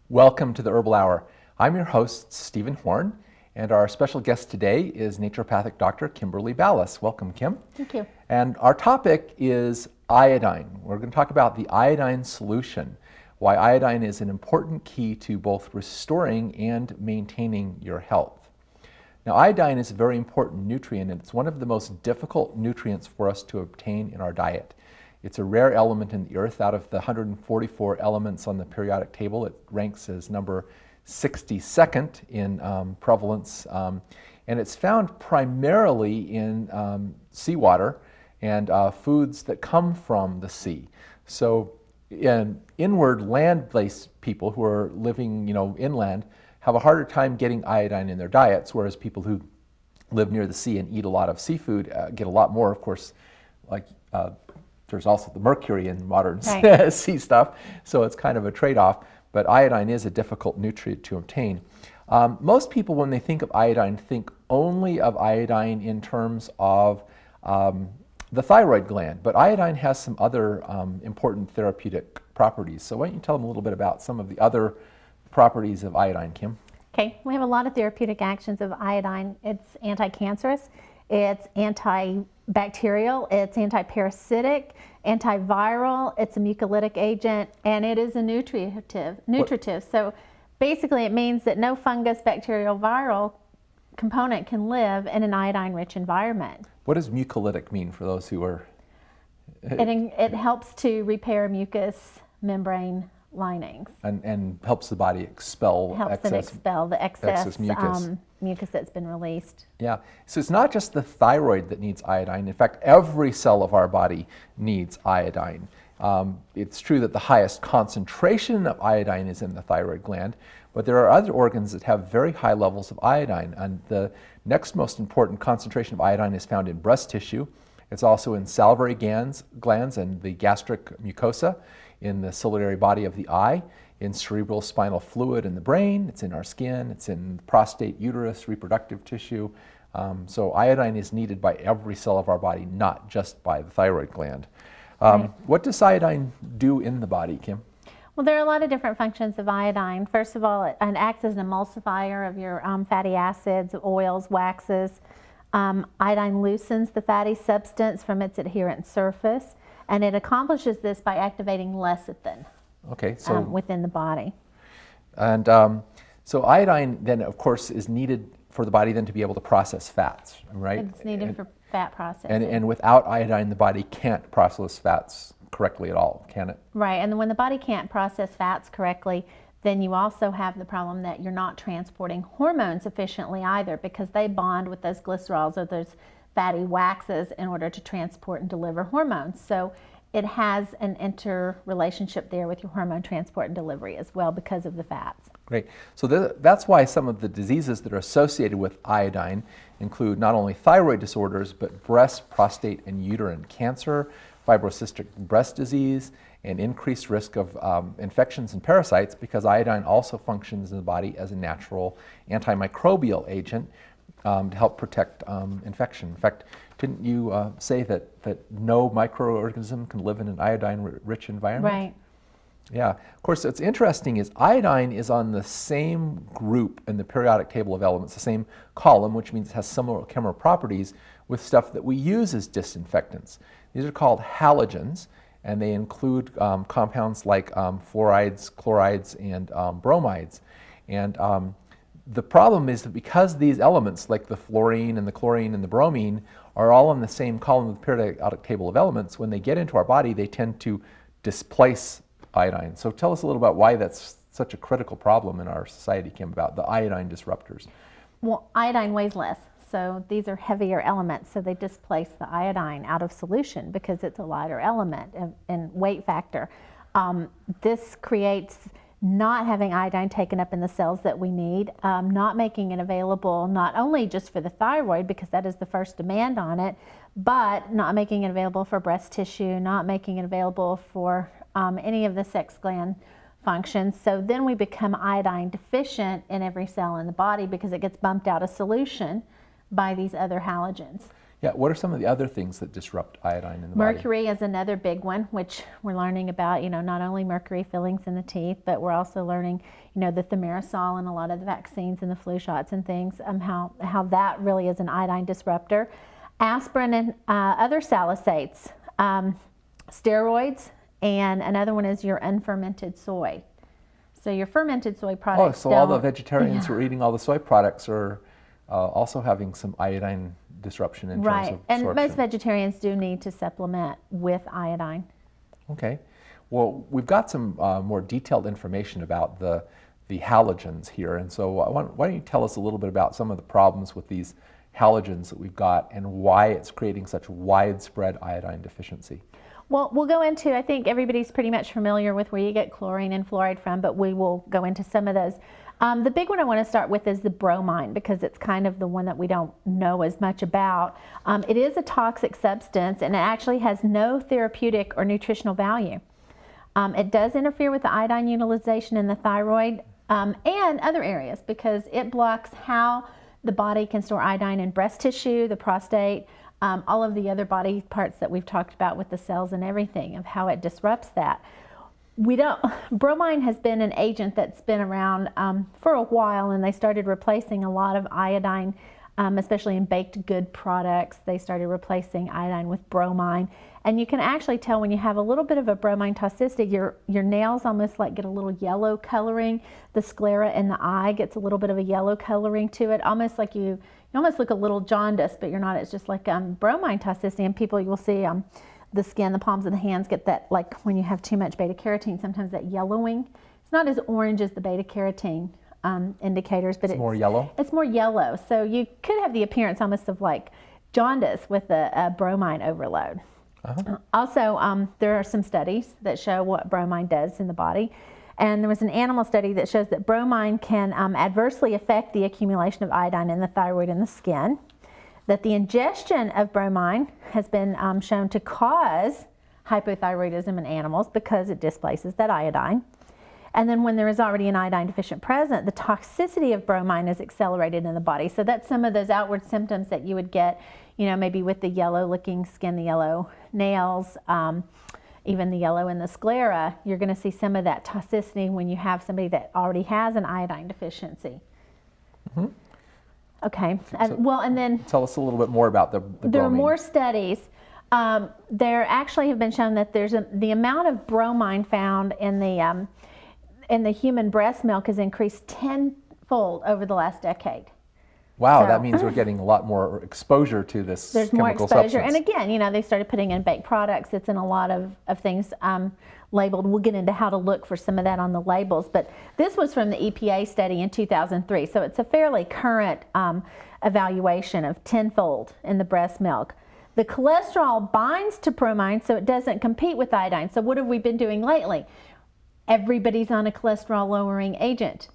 Welcome to the Herbal Hour. I'm your host, Stephen Horne, and our special guest today is naturopathic Dr. Kimberly Balas. Welcome, Kim. Thank you. And our topic is iodine. We're going to talk about the iodine solution, why iodine is an important key to both restoring and maintaining your health. Now, iodine is a very important nutrient, and it's one of the most difficult nutrients for us to obtain in our diet. It's a rare element in the earth. Out of the 144 elements on the periodic table, it ranks as number 62nd in prevalence, and it's found primarily in seawater and foods that come from the sea. So inward land-based people who are living inland have a harder time getting iodine in their diets, whereas people who live near the sea and eat a lot of seafood get a lot more, of course, there's also the mercury in modern sea stuff, so it's kind of a trade-off, but iodine is a difficult nutrient to obtain. Most people, when they think of iodine, think only of iodine in terms of the thyroid gland, but iodine has some other important therapeutic properties. So why don't you tell them a little bit about some of the other properties of iodine, Kim? Okay, we have a lot of therapeutic actions of iodine. It's anti-cancerous, it's antibacterial, it's anti-parasitic, antiviral, it's a mucolytic agent, and it is a nutritive. So basically it means that no fungus, bacterial, viral component can live in an iodine-rich environment. What does mucolytic mean for those who are... It helps to repair mucous membrane linings. And helps the body expel the excess mucus. Mucus that's been released. Yeah, so it's not just the thyroid that needs iodine. In fact, every cell of our body needs iodine. It's true that the highest concentration of iodine is in the thyroid gland, but there are other organs that have very high levels of iodine. And the next most important concentration of iodine is found in breast tissue. It's also in salivary glands and the gastric mucosa, in the ciliary body of the eye, in cerebral spinal fluid in the brain, it's in our skin, it's in prostate, uterus, reproductive tissue. So iodine is needed by every cell of our body, not just by the thyroid gland. Right. What does iodine do in the body, Kim? Well, there are a lot of different functions of iodine. First of all, it acts as an emulsifier of your fatty acids, oils, waxes. Iodine loosens the fatty substance from its adherent surface, and it accomplishes this by activating lecithin within the body. And so iodine then, of course, is needed for the body then to be able to process fats, right? It's needed for fat processing. And without iodine, the body can't process fats correctly at all, can it? Right, and when the body can't process fats correctly, then you also have the problem that you're not transporting hormones efficiently either, because they bond with those glycerols or those fatty waxes in order to transport and deliver hormones. So it has an interrelationship there with your hormone transport and delivery as well because of the fats. Great. So that's why some of the diseases that are associated with iodine include not only thyroid disorders, but breast, prostate, and uterine cancer, fibrocystic breast disease, and increased risk of infections and parasites, because iodine also functions in the body as a natural antimicrobial agent to help protect infection. In fact, didn't you say that no microorganism can live in an iodine-rich environment? Right. Yeah. Of course, what's interesting is iodine is on the same group in the periodic table of elements, the same column, which means it has similar chemical properties with stuff that we use as disinfectants. These are called halogens, and they include compounds like fluorides, chlorides, and bromides. And the problem is that because these elements, like the fluorine and the chlorine and the bromine, are all in the same column of the periodic table of elements, when they get into our body, they tend to displace iodine. So tell us a little about why that's such a critical problem in our society, Kim, about the iodine disruptors. Well, iodine weighs less, so these are heavier elements, so they displace the iodine out of solution because it's a lighter element in weight factor. This creates not having iodine taken up in the cells that we need, not making it available not only just for the thyroid, because that is the first demand on it, but not making it available for breast tissue, not making it available for any of the sex gland functions. So then we become iodine deficient in every cell in the body because it gets bumped out of solution by these other halogens. Yeah, what are some of the other things that disrupt iodine in the body? Mercury is another big one, which we're learning about, not only mercury fillings in the teeth, but we're also learning, the thimerosal and a lot of the vaccines and the flu shots and things, how that really is an iodine disruptor. Aspirin and other salicylates, steroids, and another one is your unfermented soy. So your fermented soy products. Oh, so all the vegetarians who are eating all the soy products are also having some iodine disruption in terms of absorption. And most vegetarians do need to supplement with iodine. Okay. Well, we've got some more detailed information about the halogens here, and so why don't you tell us a little bit about some of the problems with these halogens that we've got and why it's creating such widespread iodine deficiency? Well, we'll go into, I think everybody's pretty much familiar with where you get chlorine and fluoride from, but we will go into some of those. The big one I want to start with is the bromine, because it's kind of the one that we don't know as much about. It is a toxic substance, and it actually has no therapeutic or nutritional value. It does interfere with the iodine utilization in the thyroid and other areas, because it blocks how the body can store iodine in breast tissue, the prostate, all of the other body parts that we've talked about with the cells and everything, of how it disrupts that. Bromine has been an agent that's been around for a while, and they started replacing a lot of iodine, especially in baked good products. They started replacing iodine with bromine. And you can actually tell when you have a little bit of a bromine toxicity, your nails almost like get a little yellow coloring. The sclera in the eye gets a little bit of a yellow coloring to it, almost like you almost look a little jaundiced, but you're not. It's just like bromine toxicity, and people, you will see the skin, the palms of the hands get that, like when you have too much beta carotene, sometimes that yellowing. It's not as orange as the beta carotene indicators, but it's more yellow. It's more yellow, so you could have the appearance almost of like jaundice with a bromine overload. Also, there are some studies that show what bromine does in the body. And there was an animal study that shows that bromine can adversely affect the accumulation of iodine in the thyroid and the skin. That the ingestion of bromine has been shown to cause hypothyroidism in animals because it displaces that iodine. And then when there is already an iodine deficient present, the toxicity of bromine is accelerated in the body. So that's some of those outward symptoms that you would get, maybe with the yellow looking skin, the yellow nails, even the yellow in the sclera. You're going to see some of that toxicity when you have somebody that already has an iodine deficiency. Okay, and then tell us a little bit more about the bromine. There are more studies. There actually have been shown that there's the amount of bromine found in the human breast milk has increased tenfold over the last decade. Wow, so that means we're getting a lot more exposure to this There's chemical more exposure. substance. And again, they started putting in baked products. It's in a lot of things labeled. We'll get into how to look for some of that on the labels. But this was from the EPA study in 2003. So it's a fairly current evaluation of tenfold in the breast milk. The cholesterol binds to bromine, so it doesn't compete with iodine. So what have we been doing lately? Everybody's on a cholesterol lowering agent.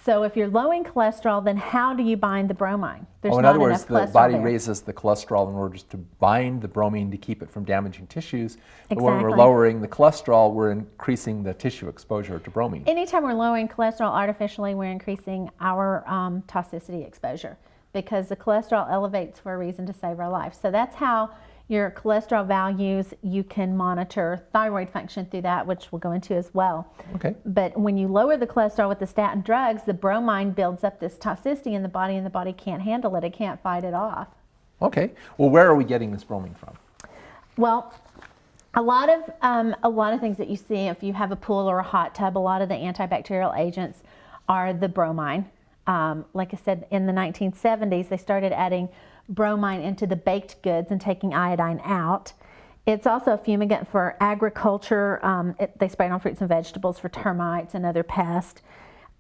So if you're low in cholesterol, then how do you bind the bromine? There's in not other words, enough the body there. raises the cholesterol in order to bind the bromine to keep it from damaging tissues. But when we're Exactly. lowering the cholesterol, we're increasing the tissue exposure to bromine. Anytime we're lowering cholesterol artificially, we're increasing our toxicity exposure, because the cholesterol elevates for a reason to save our life. So that's how your cholesterol values, you can monitor thyroid function through that, which we'll go into as well. Okay. But when you lower the cholesterol with the statin drugs, the bromine builds up this toxicity in the body, and the body can't handle it. It can't fight it off. Okay. Well, where are we getting this bromine from? Well, a lot of things that you see if you have a pool or a hot tub, a lot of the antibacterial agents are the bromine. Like I said, in the 1970s, they started adding bromine into the baked goods and taking iodine out. It's also a fumigant for agriculture. They spray it on fruits and vegetables for termites and other pests.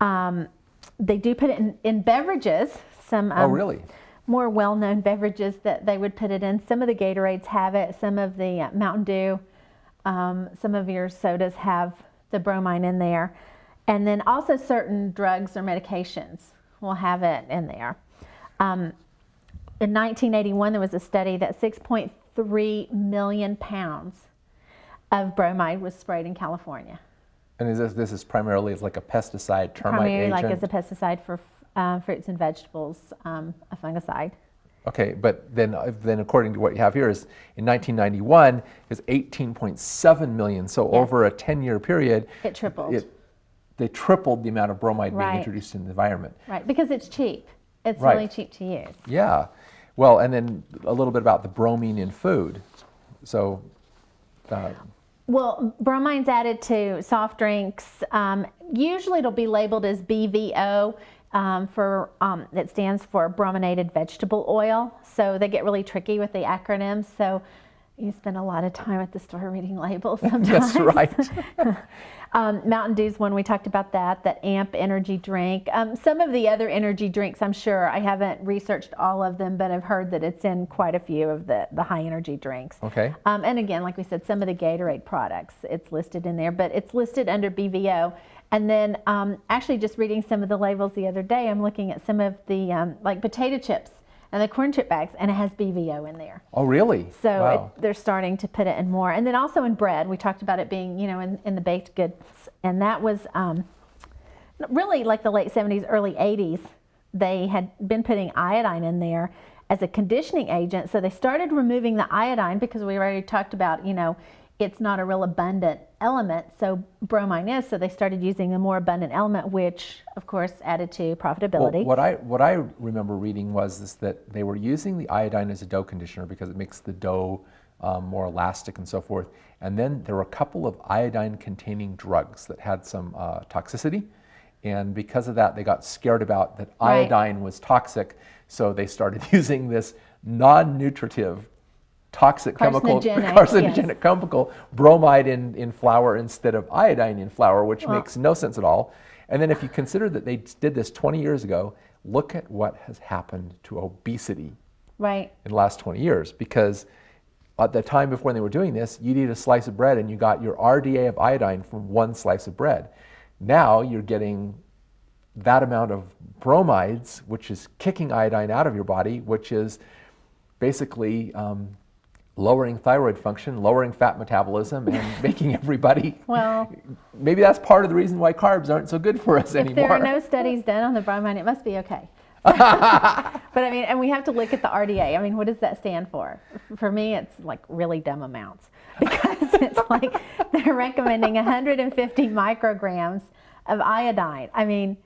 They do put it in beverages. Some really? More well-known beverages that they would put it in. Some of the Gatorades have it. Some of the Mountain Dew, some of your sodas have the bromine in there. And then also certain drugs or medications will have it in there. In 1981, there was a study that 6.3 million pounds of bromide was sprayed in California. And this is primarily like a pesticide, termite Primarily agent? like as a pesticide for fruits and vegetables, a fungicide. Okay, but then according to what you have here is in 1991 is 18.7 million. So Yes. over a 10-year period, It tripled. They tripled the amount of bromide being Right. introduced in the environment. Right, because it's cheap. It's Right. really cheap to use. Yeah. Well, and then a little bit about the bromine in food. So, Well, bromine's added to soft drinks. Usually it'll be labeled as BVO. It stands for brominated vegetable oil. So they get really tricky with the acronyms. So you spend a lot of time at the store reading labels sometimes. that's right. Mountain Dew's one, we talked about that AMP energy drink. Some of the other energy drinks, I'm sure, I haven't researched all of them, but I've heard that it's in quite a few of the high energy drinks. Okay. And again, like we said, some of the Gatorade products, it's listed in there, but it's listed under BVO. And then actually just reading some of the labels the other day, I'm looking at some of the like potato chips and the corn chip bags, and it has BVO in there. Oh, really? So Wow. they're starting to put it in more. And then also in bread, we talked about it being, in the baked goods. And that was really like the late 70s, early 80s. They had been putting iodine in there as a conditioning agent. So they started removing the iodine because we already talked about, it's not a real abundant element. So bromine is. So they started using a more abundant element, which of course added to profitability. Well, what I remember reading was that they were using the iodine as a dough conditioner because it makes the dough more elastic and so forth. And then there were a couple of iodine-containing drugs that had some toxicity, and because of that, they got scared about that iodine was toxic. So they started using this non-nutritive, toxic chemical, carcinogenic chemical, bromide in flour instead of iodine in flour, which makes no sense at all. And then if you consider that they did this 20 years ago, look at what has happened to obesity in the last 20 years. Because at the time before they were doing this, you'd eat a slice of bread and you got your RDA of iodine from one slice of bread. Now you're getting that amount of bromides, which is kicking iodine out of your body, which is basically lowering thyroid function, lowering fat metabolism, and making everybody, maybe that's part of the reason why carbs aren't so good for us anymore. If there are no studies done on the bromine, it must be okay. But I mean, and we have to look at the RDA. I mean, what does that stand for? For me, it's like really dumb amounts, because it's like they're recommending 150 micrograms of iodine. I mean,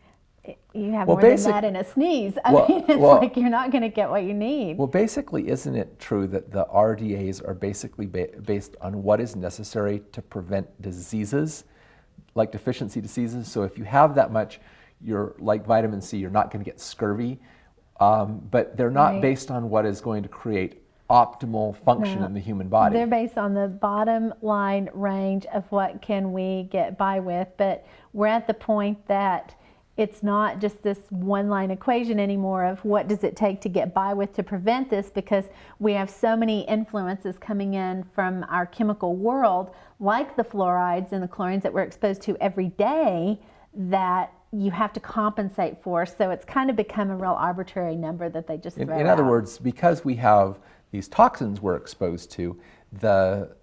you have more than that in a sneeze. I mean, it's like you're not going to get what you need. Well, basically, isn't it true that the RDAs are basically based on what is necessary to prevent diseases, like deficiency diseases? So if you have that much, you're like vitamin C, you're not going to get scurvy. But they're not based on what is going to create optimal function in the human body. They're based on the bottom line range of what can we get by with. But we're at the point that it's not just this one line equation anymore of what does it take to get by with to prevent this, because we have so many influences coming in from our chemical world, like the fluorides and the chlorines that we're exposed to every day, that you have to compensate for. So it's kind of become a real arbitrary number that they just throw out. In other words, because we have these toxins we're exposed to, the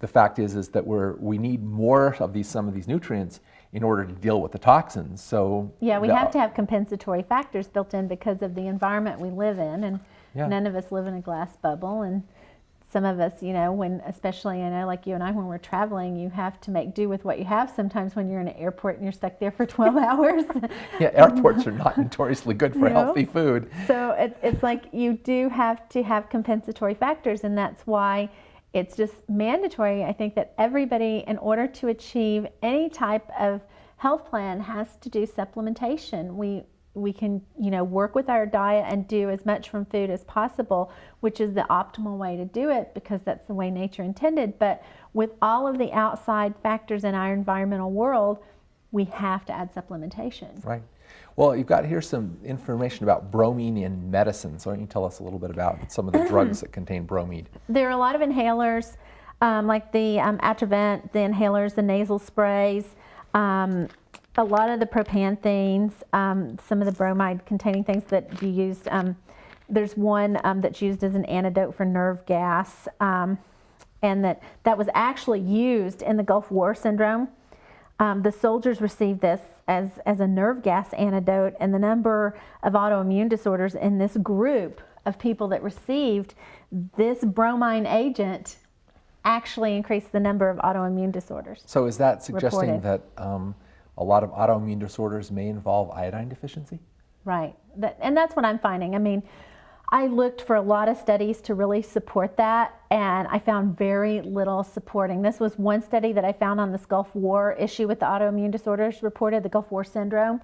fact is that we need more of some of these nutrients in order to deal with the toxins. So yeah, we have to have compensatory factors built in because of the environment we live in, and none of us live in a glass bubble. And some of us, especially like you and I, when we're traveling, you have to make do with what you have sometimes when you're in an airport and you're stuck there for 12 hours. Yeah, airports are not notoriously good for healthy food. So it's like you do have to have compensatory factors, and that's why it's just mandatory, I think, that everybody, in order to achieve any type of health plan, has to do supplementation. We can, work with our diet and do as much from food as possible, which is the optimal way to do it because that's the way nature intended. But with all of the outside factors in our environmental world, we have to add supplementation. Right. Well, you've got here some information about bromine in medicine. So why don't you tell us a little bit about some of the drugs that contain bromine? There are a lot of inhalers, like the Atrovent, the inhalers, the nasal sprays, a lot of the propanthenes, some of the bromide-containing things that you use. There's one that's used as an antidote for nerve gas, and that was actually used in the Gulf War syndrome. The soldiers received this as a nerve gas antidote, and the number of autoimmune disorders in this group of people that received this bromine agent actually increased the number of autoimmune disorders. So is that suggesting reported. that a lot of autoimmune disorders may involve iodine deficiency? Right, and that's what I'm finding. I mean, I looked for a lot of studies to really support that, and I found very little supporting. This was one study that I found on this Gulf War issue with the autoimmune disorders reported, the Gulf War syndrome,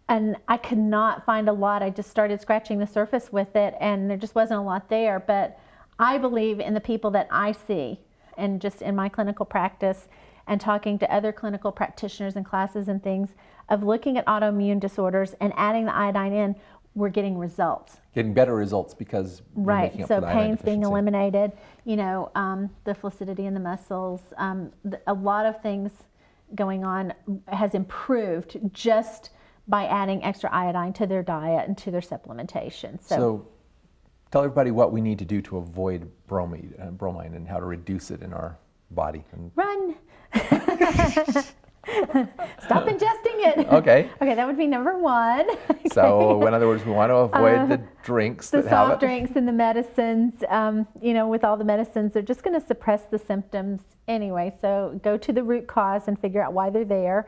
and I could not find a lot. I just started scratching the surface with it, and there just wasn't a lot there. But I believe in the people that I see, and just in my clinical practice, and talking to other clinical practitioners and classes and things, of looking at autoimmune disorders and adding the iodine in, we're getting results. Getting better results because you're Right, making up so for the iodine pain's being deficiency. eliminated, the flaccidity in the muscles, a lot of things going on has improved just by adding extra iodine to their diet and to their supplementation. So tell everybody what we need to do to avoid bromine and how to reduce it in our body. Run! Stop ingesting it. Okay. Okay, that would be number one. Okay. So in other words, we want to avoid the drinks The that have soft it. drinks and the medicines, with all the medicines, they're just going to suppress the symptoms anyway. So go to the root cause and figure out why they're there.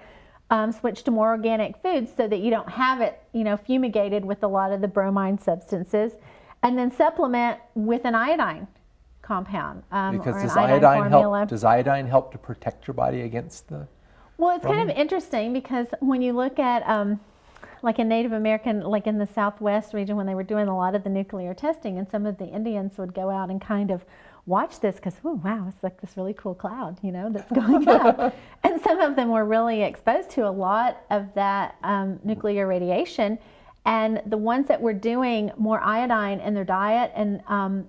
Switch to more organic foods so that you don't have it, fumigated with a lot of the bromine substances. And then supplement with an iodine compound Because or an does iodine formula. does iodine help to protect your body against the... Well, it's kind of interesting because when you look at, like in Native American, like in the Southwest region, when they were doing a lot of the nuclear testing, and some of the Indians would go out and kind of watch this because, oh, wow, it's like this really cool cloud, that's going up. And some of them were really exposed to a lot of that nuclear radiation. And the ones that were doing more iodine in their diet and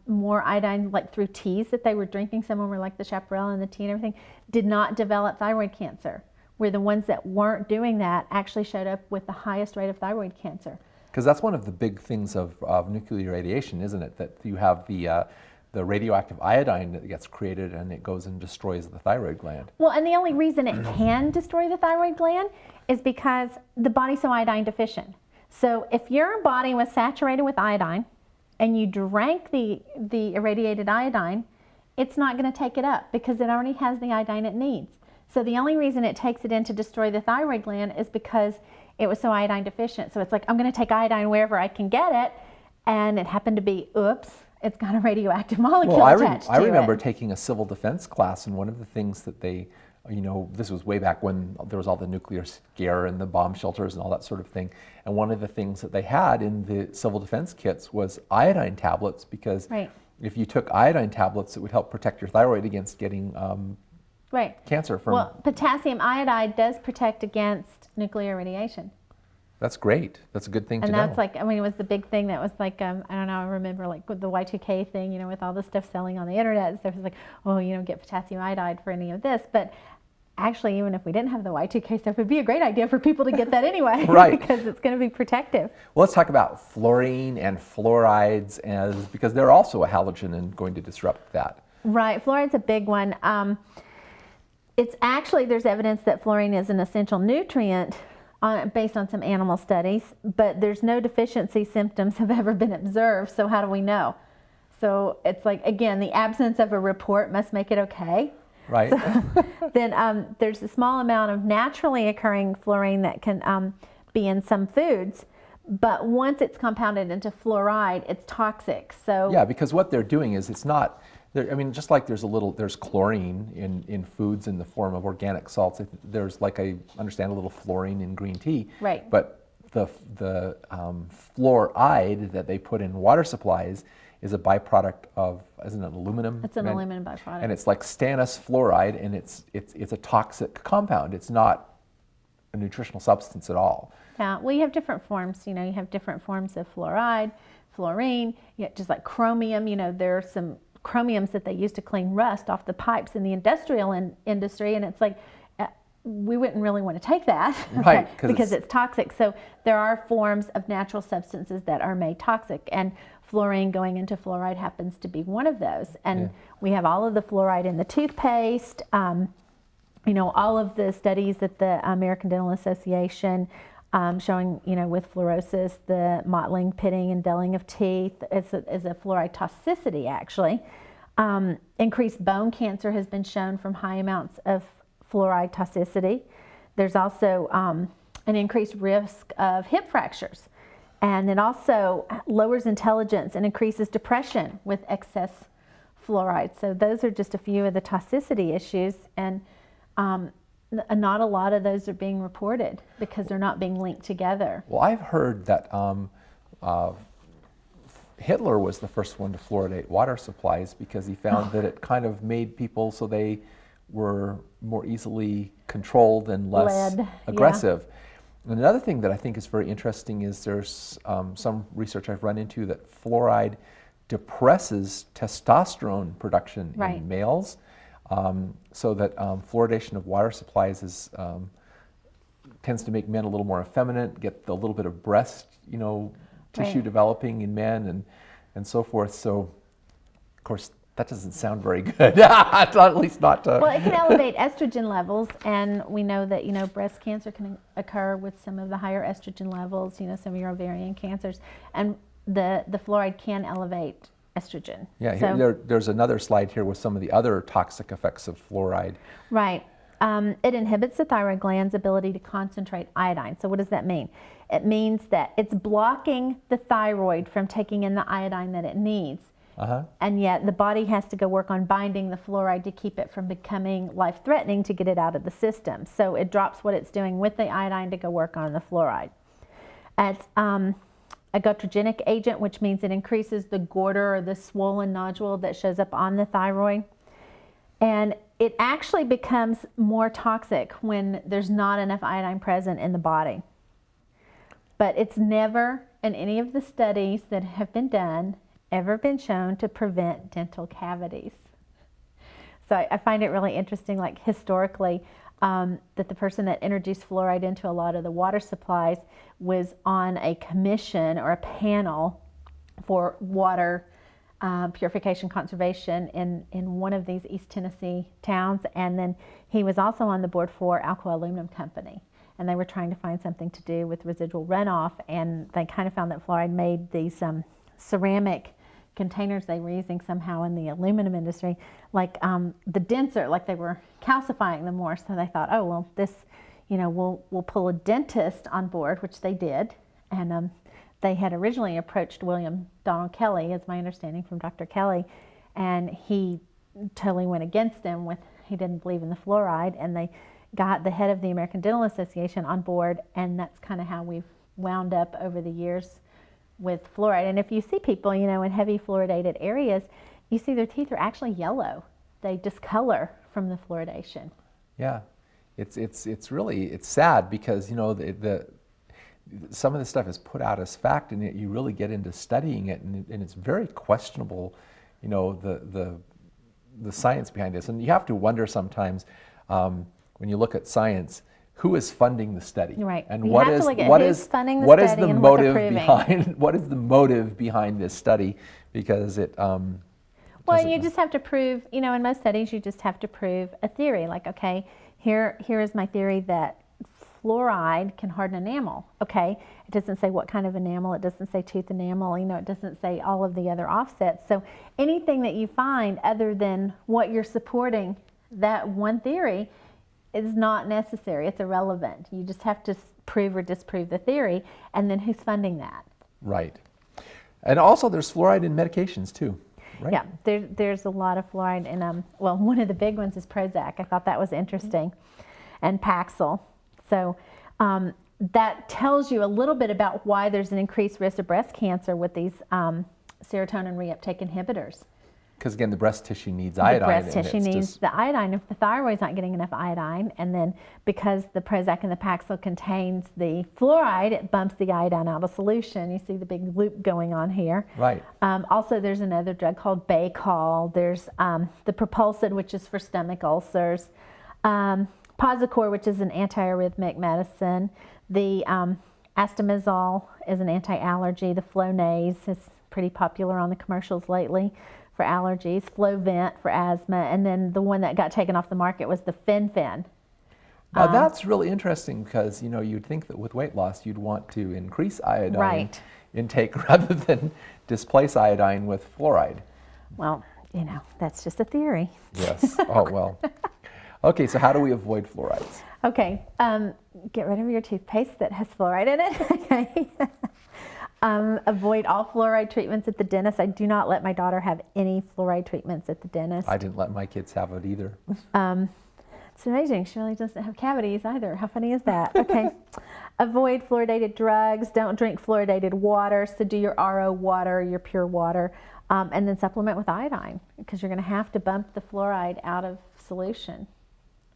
more iodine like through teas that they were drinking, some of them were like the chaparral and the tea and everything, did not develop thyroid cancer. Where the ones that weren't doing that actually showed up with the highest rate of thyroid cancer. Because that's one of the big things of nuclear radiation, isn't it? That you have the radioactive iodine that gets created and it goes and destroys the thyroid gland. Well, and the only reason it can destroy the thyroid gland is because the body's so iodine deficient. So if your body was saturated with iodine and you drank the irradiated iodine, it's not going to take it up because it already has the iodine it needs. So the only reason it takes it in to destroy the thyroid gland is because it was so iodine deficient. So it's like, I'm going to take iodine wherever I can get it, and it happened to be, oops, it's got a radioactive molecule attached to it. I remember taking a civil defense class, and one of the things that they, this was way back when there was all the nuclear scare and the bomb shelters and all that sort of thing. And one of the things that they had in the civil defense kits was iodine tablets, because if you took iodine tablets, it would help protect your thyroid against getting cancer from... Well, potassium iodide does protect against nuclear radiation. That's great. That's a good thing to know. And that's like, it was the big thing that was like, I don't know, I remember like with the Y2K thing, with all the stuff selling on the internet and stuff, it's like, oh, get potassium iodide for any of this. But actually, even if we didn't have the Y2K stuff, it'd be a great idea for people to get that anyway. Right. Because it's going to be protective. Well, let's talk about fluorine and fluorides, because they're also a halogen and going to disrupt that. Right. Fluoride's a big one. It's actually, there's evidence that fluorine is an essential nutrient based on some animal studies, but there's no deficiency symptoms have ever been observed. So how do we know? So it's like, again, the absence of a report must make it okay. Right. So, then there's a small amount of naturally occurring fluorine that can be in some foods, but once it's compounded into fluoride, it's toxic. So yeah, because what they're doing is it's not... just like there's chlorine in foods in the form of organic salts. There's like, I understand, a little fluorine in green tea. Right. But the fluoride that they put in water supplies is a byproduct of, isn't it aluminum? It's an aluminum byproduct. And it's like stannous fluoride, and it's a toxic compound. It's not a nutritional substance at all. Yeah, well, you have different forms. You have different forms of fluoride, fluorine, just like chromium. There are some chromiums that they use to clean rust off the pipes in the industrial industry, and it's like we wouldn't really want to take that, right? Because it's toxic. So there are forms of natural substances that are made toxic, and fluorine going into fluoride happens to be one of those. And we have all of the fluoride in the toothpaste. All of the studies that the American Dental Association showing, with fluorosis, the mottling, pitting, and dulling of teeth is a fluoride toxicity, actually. Increased bone cancer has been shown from high amounts of fluoride toxicity. There's also an increased risk of hip fractures. And it also lowers intelligence and increases depression with excess fluoride. So those are just a few of the toxicity issues. And not a lot of those are being reported because they're not being linked together. Well, I've heard that Hitler was the first one to fluoridate water supplies because he found that it kind of made people so they were more easily controlled and less aggressive. Yeah. And another thing that I think is very interesting is there's some research I've run into that fluoride depresses testosterone production in males, so that fluoridation of water supplies tends to make men a little more effeminate, get a little bit of breast, tissue developing in men and so forth. So, of course, that doesn't sound very good. At least not. Well, it can elevate estrogen levels, and we know that breast cancer can occur with some of the higher estrogen levels. Some of your ovarian cancers, and the fluoride can elevate estrogen. Yeah, so, there's another slide here with some of the other toxic effects of fluoride. Right. It inhibits the thyroid gland's ability to concentrate iodine. So what does that mean? It means that it's blocking the thyroid from taking in the iodine that it needs. And yet the body has to go work on binding the fluoride to keep it from becoming life-threatening to get it out of the system. So it drops what it's doing with the iodine to go work on the fluoride. It's a goitrogenic agent, which means it increases the goiter or the swollen nodule that shows up on the thyroid. And it actually becomes more toxic when there's not enough iodine present in the body. But it's never, in any of the studies that have been done, ever been shown to prevent dental cavities. So I find it really interesting, like historically, that the person that introduced fluoride into a lot of the water supplies was on a commission or a panel for water purification conservation in one of these East Tennessee towns, and then he was also on the board for Alcoa Aluminum Company, and they were trying to find something to do with residual runoff, and they kind of found that fluoride made these ceramic containers they were using somehow in the aluminum industry, like the denser, like they were calcifying them more. So they thought, oh well, this, we'll pull a dentist on board, which they did, and they had originally approached William Donald Kelly, is my understanding from Dr. Kelly, and he totally went against them he didn't believe in the fluoride, and they got the head of the American Dental Association on board, and that's kind of how we've wound up over the years with fluoride. And if you see people, in heavy fluoridated areas, you see their teeth are actually yellow. They discolor from the fluoridation. Yeah, it's really sad because some of this stuff is put out as fact, and you really get into studying it, and it's very questionable, the science behind this. And you have to wonder sometimes when you look at science, who is funding the study? Right. And you what have is to look at what who's is funding the what is study the and motive what they're behind what is the motive behind this study? Because it well, you just have to prove, in most studies you just have to prove a theory, like, okay, here is my theory that fluoride can harden enamel. Okay, it doesn't say what kind of enamel, it doesn't say tooth enamel, it doesn't say all of the other offsets. So anything that you find other than what you're supporting that one theory is not necessary, it's irrelevant. You just have to prove or disprove the theory, and then who's funding that? Right. And also there's fluoride in medications too, right? Yeah, there's a lot of fluoride in, well, one of the big ones is Prozac. I thought that was interesting, and Paxil. So that tells you a little bit about why there's an increased risk of breast cancer with these serotonin reuptake inhibitors. Because again, the breast tissue needs iodine. The breast tissue needs the iodine if the thyroid's not getting enough iodine, and then because the Prozac and the Paxil contains the fluoride, it bumps the iodine out of solution. You see the big loop going on here. Right. Also, there's another drug called Basal. There's the Propulsid, which is for stomach ulcers. Posicor, which is an antiarrhythmic medicine. The Astamazole is an anti-allergy. The Flonase is pretty popular on the commercials lately for allergies. Flovent for asthma. And then the one that got taken off the market was the Fen-Phen. Now that's really interesting because, you'd think that with weight loss you'd want to increase iodine Right. intake rather than displace iodine with fluoride. Well, that's just a theory. Yes. Oh, well. Okay, so how do we avoid fluorides? Okay, get rid of your toothpaste that has fluoride in it. Okay. Avoid all fluoride treatments at the dentist. I do not let my daughter have any fluoride treatments at the dentist. I didn't let my kids have it either. It's amazing. She really doesn't have cavities either. How funny is that? Okay. Avoid fluoridated drugs. Don't drink fluoridated water. So do your RO water, your pure water, and then supplement with iodine because you're going to have to bump the fluoride out of solution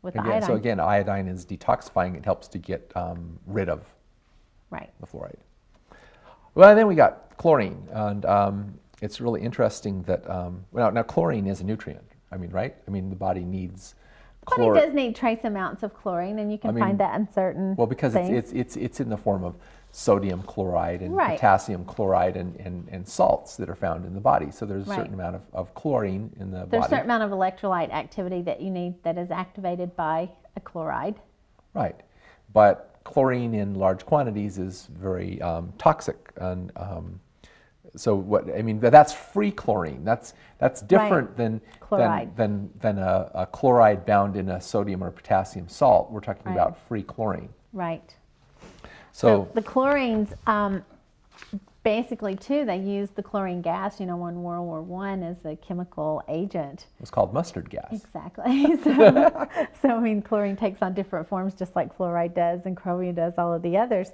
with iodine. So again, iodine is detoxifying. It helps to get rid of the fluoride. Well, and then we got chlorine, and it's really interesting that now chlorine is a nutrient. Right? the body needs. Body does need trace amounts of chlorine, and you can find that in certain because things. it's in the form of sodium chloride and Right. potassium chloride and salts that are found in the body. So there's a certain amount of chlorine in the body. There's a certain amount of electrolyte activity that you need that is activated by a chloride. Right, but chlorine in large quantities is very toxic, and so that's free chlorine. That's different than Chloride. than a chloride bound in a sodium or potassium salt. We're talking about free chlorine. Right. So the chlorines, basically too, they use the chlorine gas, in World War I as a chemical agent. it's called mustard gas. Exactly. So chlorine takes on different forms just like fluoride does and chromium does, all of the others.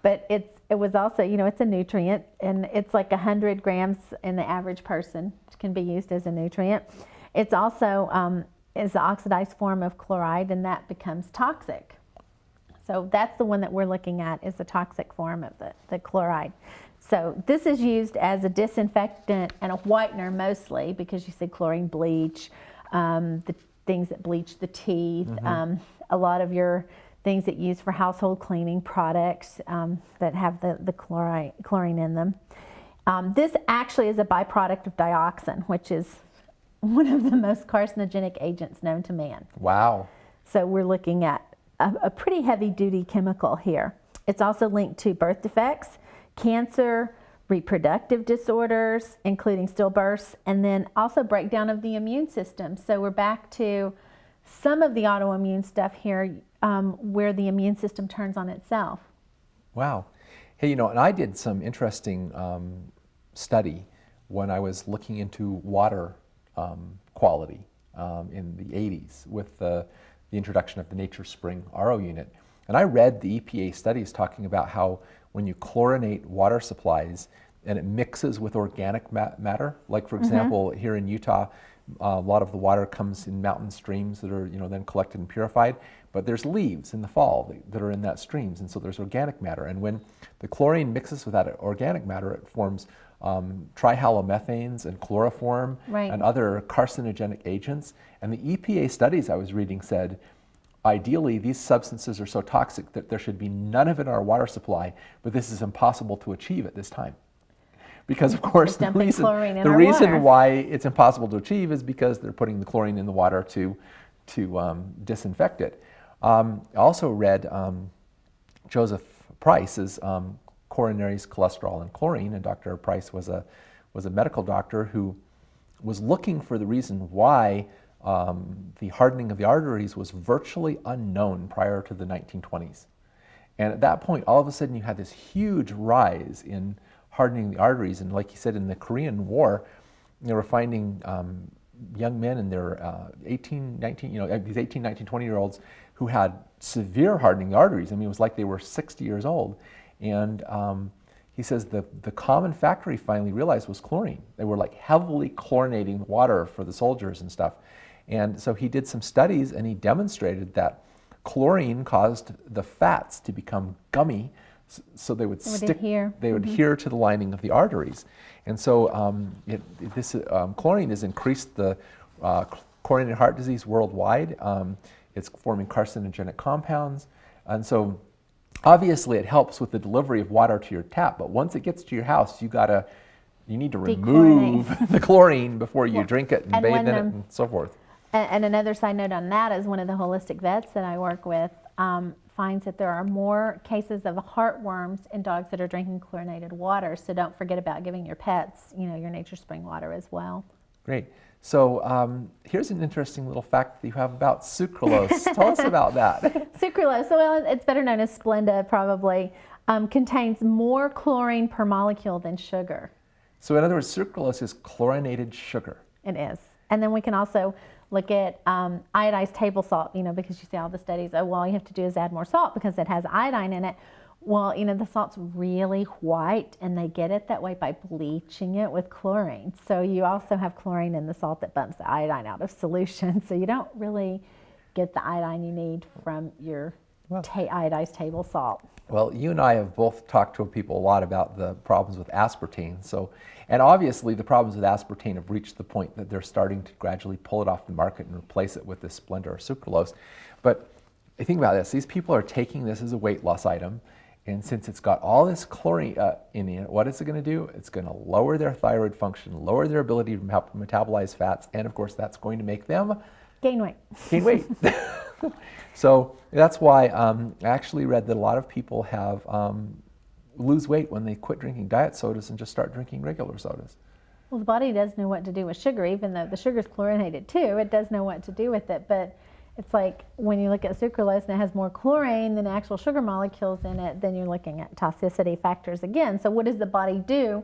But it was also, it's a nutrient, and it's like 100 grams in the average person can be used as a nutrient. It's also is the oxidized form of chloride, and that becomes toxic. So that's the one that we're looking at, is the toxic form of the chloride. So this is used as a disinfectant and a whitener mostly, because you see chlorine bleach, the things that bleach the teeth, a lot of your things that you use for household cleaning products that have the chlorine in them. This actually is a byproduct of dioxin, which is one of the most carcinogenic agents known to man. Wow. So we're looking at a pretty heavy-duty chemical here. It's also linked to birth defects, cancer, reproductive disorders, including stillbirths, and then also breakdown of the immune system. So we're back to some of the autoimmune stuff here, where the immune system turns on itself. Wow. Hey, and I did some interesting study when I was looking into water quality in the 80s with the introduction of the Nature Spring RO unit. And I read the EPA studies talking about how when you chlorinate water supplies and it mixes with organic matter, like for example, here in Utah, a lot of the water comes in mountain streams that are then collected and purified, but there's leaves in the fall that are in that streams, and so there's organic matter. And when the chlorine mixes with that organic matter, it forms trihalomethanes and chloroform and other carcinogenic agents. And the EPA studies I was reading said, ideally, these substances are so toxic that there should be none of it in our water supply, but this is impossible to achieve at this time. Because of course the reason why it's impossible to achieve is because they're putting the chlorine in the water to disinfect it. I also read Joseph Price's Coronaries, Cholesterol, and Chlorine, and Dr. Price was a medical doctor who was looking for the reason why the hardening of the arteries was virtually unknown prior to the 1920s. And at that point, all of a sudden you had this huge rise in hardening the arteries, and like you said, in the Korean War, they were finding young men in their 18, 19, these 18, 19, 20-year-olds who had severe hardening the arteries. It was like they were 60 years old. And he says the common factor he finally realized was chlorine. They were like heavily chlorinating water for the soldiers and stuff. And so he did some studies, and he demonstrated that chlorine caused the fats to become gummy, so they would adhere to the lining of the arteries. And so chlorine has increased the coronary heart disease worldwide. It's forming carcinogenic compounds. And so obviously it helps with the delivery of water to your tap, but once it gets to your house, you need to remove the chlorine before you drink it and bathe in it and so forth. And another side note on that is one of the holistic vets that I work with, finds that there are more cases of heartworms in dogs that are drinking chlorinated water. So don't forget about giving your pets, your Nature Spring water as well. Great. So here's an interesting little fact that you have about sucralose. Tell us about that. Sucralose, well, it's better known as Splenda probably, contains more chlorine per molecule than sugar. So in other words, sucralose is chlorinated sugar. It is. And then we can also look at iodized table salt, because you see all the studies, all you have to do is add more salt because it has iodine in it. Well, the salt's really white, and they get it that way by bleaching it with chlorine. So you also have chlorine in the salt that bumps the iodine out of solution. So you don't really get the iodine you need from your iodized table salt. Well, you and I have both talked to people a lot about the problems with aspartame. And obviously the problems with aspartame have reached the point that they're starting to gradually pull it off the market and replace it with this Splenda or sucralose. But think about this, these people are taking this as a weight loss item, and since it's got all this chlorine in it, what is it going to do? It's going to lower their thyroid function, lower their ability to metabolize fats, and of course that's going to make them gain weight. So that's why I actually read that a lot of people have lose weight when they quit drinking diet sodas and just start drinking regular sodas. Well, the body does know what to do with sugar, even though the sugar is chlorinated too. It does know what to do with it, but it's like when you look at sucralose and it has more chlorine than actual sugar molecules in it, then you're looking at toxicity factors again. So what does the body do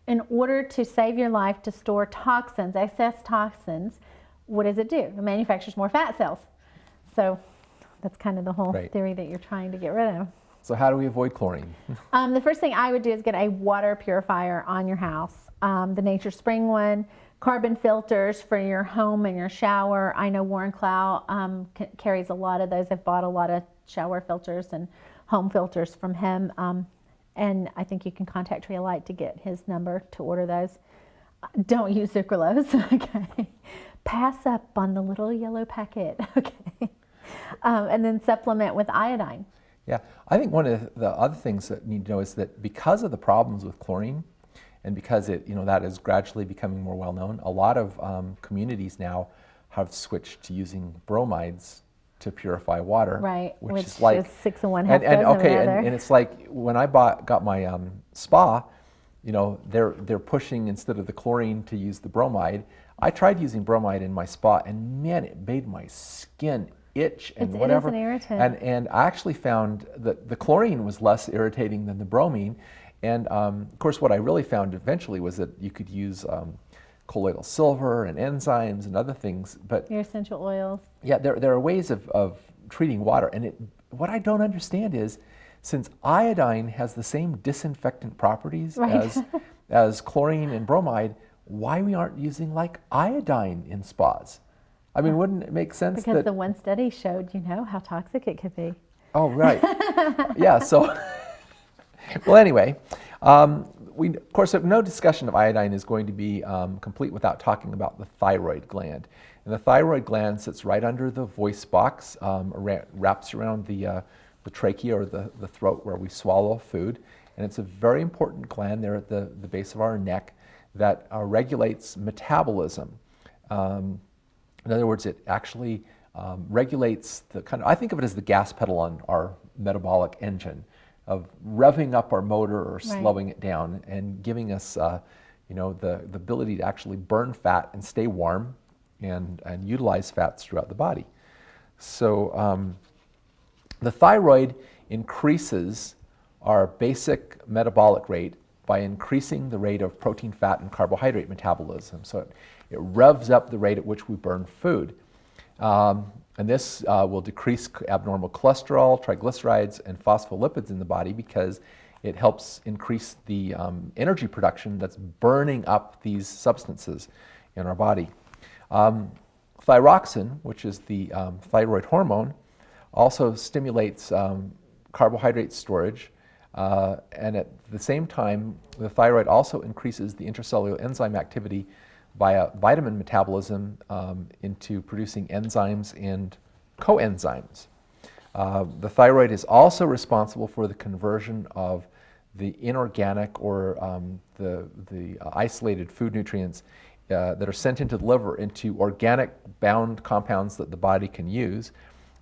in order to save your life, to store toxins, excess toxins? What does it do? It manufactures more fat cells. So that's kind of the whole theory that you're trying to get rid of. So how do we avoid chlorine? The first thing I would do is get a water purifier on your house. The Nature Spring one, carbon filters for your home and your shower. I know Warren Clow carries a lot of those. I've bought a lot of shower filters and home filters from him. And I think you can contact Treolite to get his number to order those. Don't use sucralose, okay? Pass up on the little yellow packet, okay? And then supplement with iodine. Yeah, I think one of the other things that you need to know is that because of the problems with chlorine, and because that is gradually becoming more well known, a lot of communities now have switched to using bromides to purify water. Right, which is like 6 and 1/2 dozen and okay, of the other. and it's like when I got my spa, they're pushing instead of the chlorine to use the bromide. I tried using bromide in my spa, and man, it made my skin itch and whatever. It is an irritant. And I actually found that the chlorine was less irritating than the bromine. And of course, what I really found eventually was that you could use colloidal silver and enzymes and other things. But your essential oils. Yeah, there are ways of treating water. And what I don't understand is, since iodine has the same disinfectant properties as chlorine and bromide, why we aren't using like iodine in spas? I mean, wouldn't it make sense because the one study showed, how toxic it could be. Oh, right. Yeah, so, well, anyway, we, of course, have no discussion of iodine is going to be complete without talking about the thyroid gland. And the thyroid gland sits right under the voice box, wraps around the trachea or the throat where we swallow food. And it's a very important gland there at the base of our neck that regulates metabolism. In other words, it actually regulates the I think of it as the gas pedal on our metabolic engine, of revving up our motor or slowing it down and giving us, the ability to actually burn fat and stay warm and utilize fats throughout the body. So the thyroid increases our basic metabolic rate by increasing the rate of protein, fat, and carbohydrate metabolism. So it revs up the rate at which we burn food. And this will decrease abnormal cholesterol, triglycerides, and phospholipids in the body because it helps increase the energy production that's burning up these substances in our body. Thyroxine, which is the thyroid hormone, also stimulates carbohydrate storage. And at the same time, the thyroid also increases the intracellular enzyme activity via vitamin metabolism into producing enzymes and coenzymes. The thyroid is also responsible for the conversion of the inorganic or the isolated food nutrients that are sent into the liver into organic bound compounds that the body can use.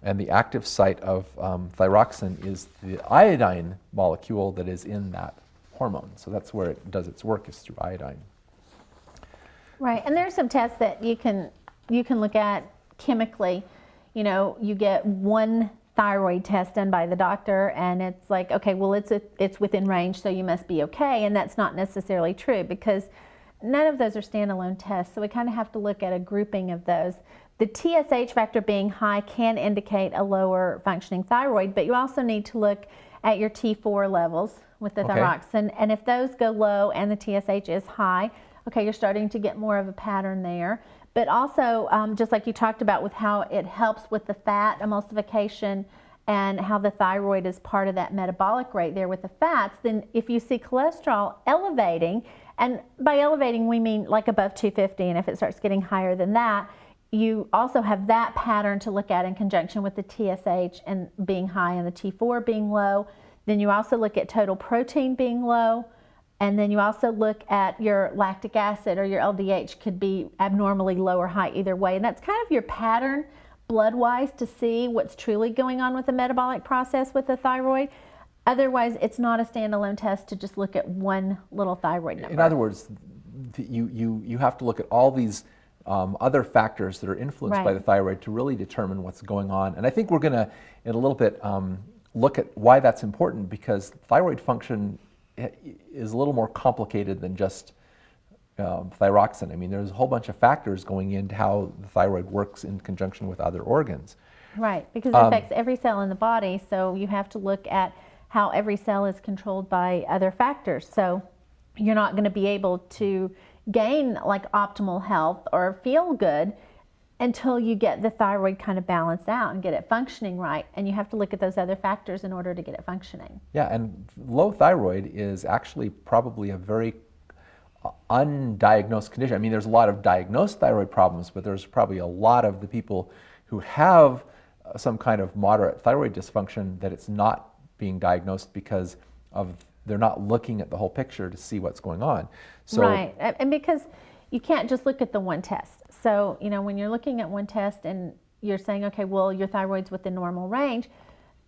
And the active site of thyroxine is the iodine molecule that is in that hormone. So that's where it does its work, is through iodine. Right, and there's some tests that you can look at chemically. You know, you get one thyroid test done by the doctor, and it's like, okay, well, it's within range, so you must be okay, and that's not necessarily true, because none of those are standalone tests. So we kind of have to look at a grouping of those. The TSH factor being high can indicate a lower functioning thyroid, but you also need to look at your T4 levels with the thyroxine, and if those go low and the TSH is high, okay, you're starting to get more of a pattern there. But also, just like you talked about with how it helps with the fat emulsification and how the thyroid is part of that metabolic rate there with the fats, then if you see cholesterol elevating, and by elevating we mean like above 250, and if it starts getting higher than that, you also have that pattern to look at in conjunction with the TSH and being high and the T4 being low. Then you also look at total protein being low. And then you also look at your lactic acid, or your LDH could be abnormally low or high either way. And that's kind of your pattern blood-wise to see what's truly going on with the metabolic process with the thyroid. Otherwise, it's not a standalone test to just look at one little thyroid number. In other words, you have to look at all these other factors that are influenced by the thyroid to really determine what's going on. And I think we're going to, in a little bit, look at why that's important, because thyroid function is a little more complicated than just thyroxine. I mean, there's a whole bunch of factors going into how the thyroid works in conjunction with other organs. Right, because it affects every cell in the body, so you have to look at how every cell is controlled by other factors. So you're not going to be able to gain like optimal health or feel good until you get the thyroid kind of balanced out and get it functioning right. And you have to look at those other factors in order to get it functioning. Yeah, and low thyroid is actually probably a very undiagnosed condition. I mean, there's a lot of diagnosed thyroid problems, but there's probably a lot of the people who have some kind of moderate thyroid dysfunction that it's not being diagnosed because of they're not looking at the whole picture to see what's going on. So, right, and because you can't just look at the one test. So, you know, when you're looking at one test and you're saying, okay, well, your thyroid's within normal range,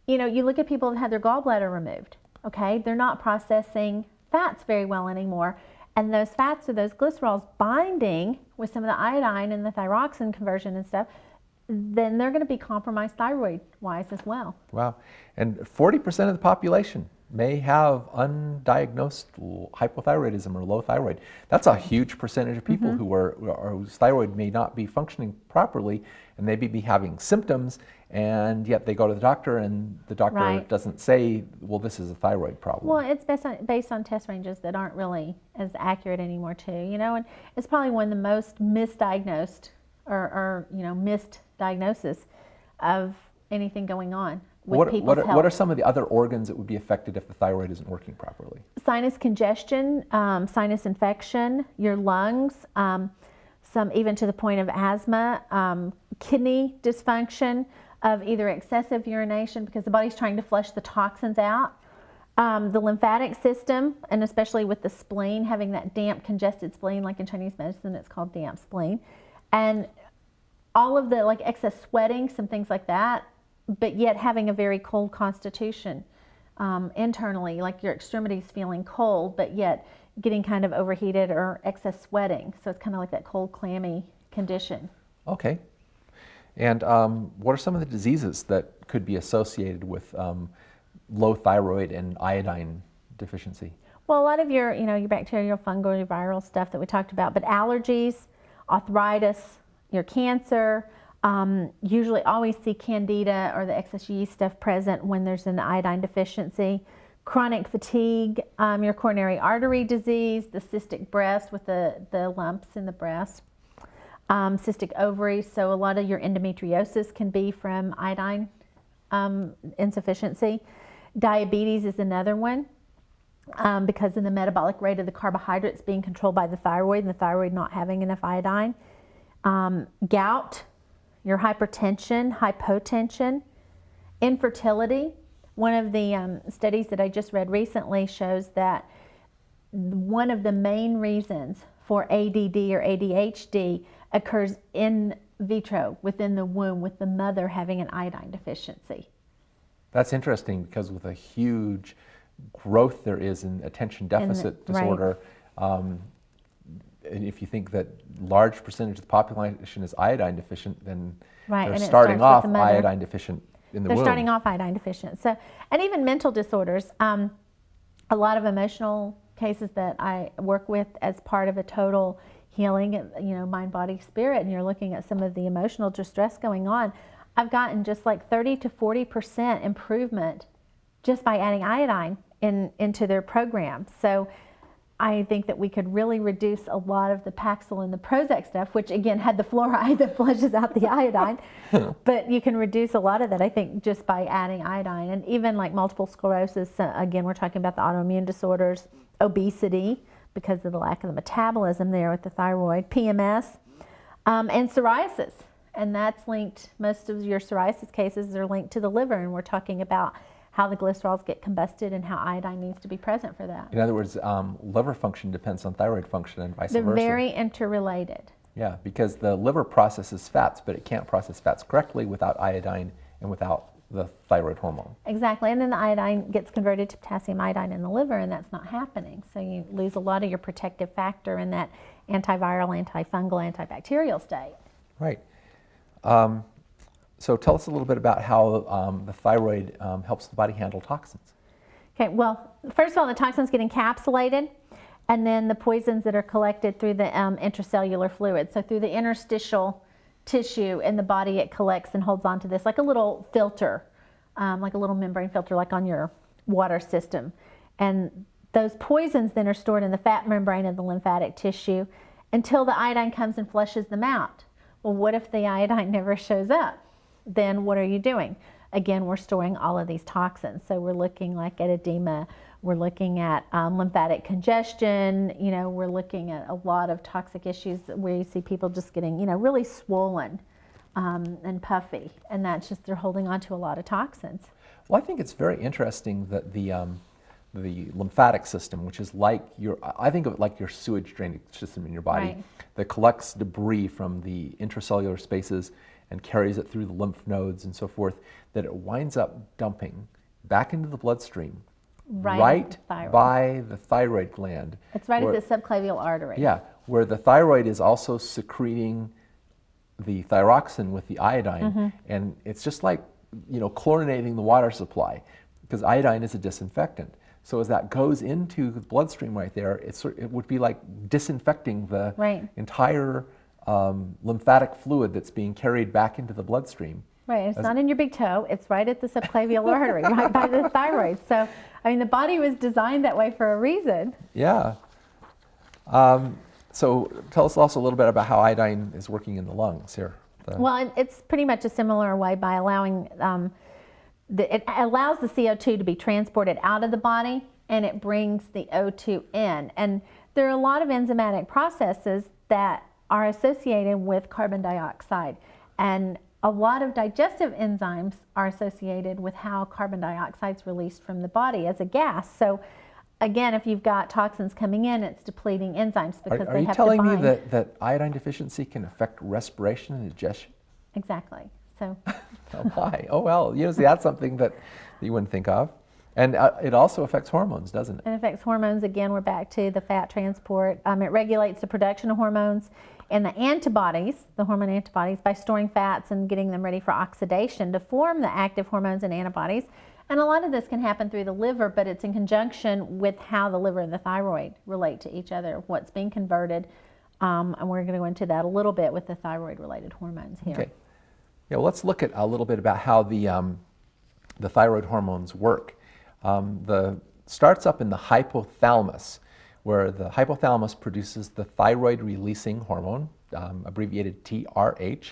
you know, you look at people that had their gallbladder removed, okay? They're not processing fats very well anymore. And those fats or those glycerols binding with some of the iodine and the thyroxine conversion and stuff, then they're going to be compromised thyroid-wise as well. Wow. And 40% of the population may have undiagnosed hypothyroidism or low thyroid. That's a huge percentage of people whose thyroid may not be functioning properly, and they may be having symptoms, and yet they go to the doctor, and the doctor doesn't say, well, this is a thyroid problem. Well, it's based on test ranges that aren't really as accurate anymore too, you know, and it's probably one of the most misdiagnosed or you know, missed diagnosis of anything going on with people's health. What are some of the other organs that would be affected if the thyroid isn't working properly? Sinus congestion, sinus infection, your lungs, some even to the point of asthma, kidney dysfunction of either excessive urination because the body's trying to flush the toxins out, the lymphatic system, and especially with the spleen, having that damp, congested spleen, like in Chinese medicine, it's called damp spleen, and all of the like excess sweating, some things like that, but yet having a very cold constitution internally, like your extremities feeling cold, but yet getting kind of overheated or excess sweating. So it's kind of like that cold, clammy condition. Okay. And what are some of the diseases that could be associated with low thyroid and iodine deficiency? Well, a lot of your, you know, your bacterial, fungal, your viral stuff that we talked about, but allergies, arthritis, your cancer, usually always see candida or the excess yeast stuff present when there's an iodine deficiency. Chronic fatigue, your coronary artery disease, the cystic breast with the lumps in the breast, cystic ovaries, so a lot of your endometriosis can be from iodine insufficiency. Diabetes is another one because of the metabolic rate of the carbohydrates being controlled by the thyroid and the thyroid not having enough iodine. Gout, your hypertension, hypotension, infertility. One of the studies that I just read recently shows that one of the main reasons for ADD or ADHD occurs in vitro within the womb with the mother having an iodine deficiency. That's interesting because with a huge growth there is in attention deficit disorder, and if you think that large percentage of the population is iodine deficient, then they're starting off iodine deficient in the womb. They're starting off iodine deficient. So, and even mental disorders, a lot of emotional cases that I work with as part of a total healing, you know, mind, body, spirit, and you're looking at some of the emotional distress going on, I've gotten just like 30 to 40% improvement just by adding iodine into their program. So I think that we could really reduce a lot of the Paxil and the Prozac stuff, which again had the fluoride that flushes out the iodine, but you can reduce a lot of that, I think, just by adding iodine. And even like multiple sclerosis, again, we're talking about the autoimmune disorders, obesity, because of the lack of the metabolism there with the thyroid, PMS, and psoriasis. And that's linked, most of your psoriasis cases are linked to the liver, and we're talking about how the glycerols get combusted and how iodine needs to be present for that. In other words, liver function depends on thyroid function and vice versa. They're very interrelated. Yeah, because the liver processes fats, but it can't process fats correctly without iodine and without the thyroid hormone. Exactly, and then the iodine gets converted to potassium iodine in the liver, and that's not happening. So you lose a lot of your protective factor in that antiviral, antifungal, antibacterial state. Right. So tell us a little bit about how the thyroid helps the body handle toxins. Okay, well, first of all, the toxins get encapsulated, and then the poisons that are collected through the intracellular fluid. So through the interstitial tissue in the body, it collects and holds on to this like a little filter, like a little membrane filter like on your water system. And those poisons then are stored in the fat membrane of the lymphatic tissue until the iodine comes and flushes them out. Well, what if the iodine never shows up? Then what are you doing? Again, we're storing all of these toxins. So we're looking like at edema, we're looking at lymphatic congestion, you know, we're looking at a lot of toxic issues where you see people just getting, you know, really swollen and puffy. And that's just, they're holding on to a lot of toxins. Well, I think it's very interesting that the lymphatic system, which is like I think of it like your sewage drainage system in your body, that collects debris from the intracellular spaces and carries it through the lymph nodes and so forth, that it winds up dumping back into the bloodstream right by the thyroid gland. It's right at the subclavial artery. Yeah, where the thyroid is also secreting the thyroxine with the iodine, and it's just like, you know, chlorinating the water supply, because iodine is a disinfectant. So as that goes into the bloodstream right there, it would be like disinfecting the entire lymphatic fluid that's being carried back into the bloodstream. Right, it's not in your big toe, it's right at the subclavial artery, right by the thyroid. So, I mean, the body was designed that way for a reason. Yeah. So tell us also a little bit about how iodine is working in the lungs here. Well, it's pretty much a similar way by allowing, it allows the CO2 to be transported out of the body, and it brings the O2 in. And there are a lot of enzymatic processes that are associated with carbon dioxide, and a lot of digestive enzymes are associated with how carbon dioxide is released from the body as a gas. So again, if you've got toxins coming in, it's depleting enzymes because they have to bind. Are you telling me that iodine deficiency can affect respiration and digestion? Exactly. So. Oh my! Oh well, you know, see, that's something that you wouldn't think of. And it also affects hormones, doesn't it? It affects hormones. Again, we're back to the fat transport. It regulates the production of hormones and the antibodies, the hormone antibodies, by storing fats and getting them ready for oxidation to form the active hormones and antibodies. And a lot of this can happen through the liver, but it's in conjunction with how the liver and the thyroid relate to each other, what's being converted. And we're going to go into that a little bit with the thyroid-related hormones here. Okay. Yeah, well, let's look at a little bit about how the thyroid hormones work. Starts up in the hypothalamus, where the hypothalamus produces the thyroid-releasing hormone, abbreviated TRH,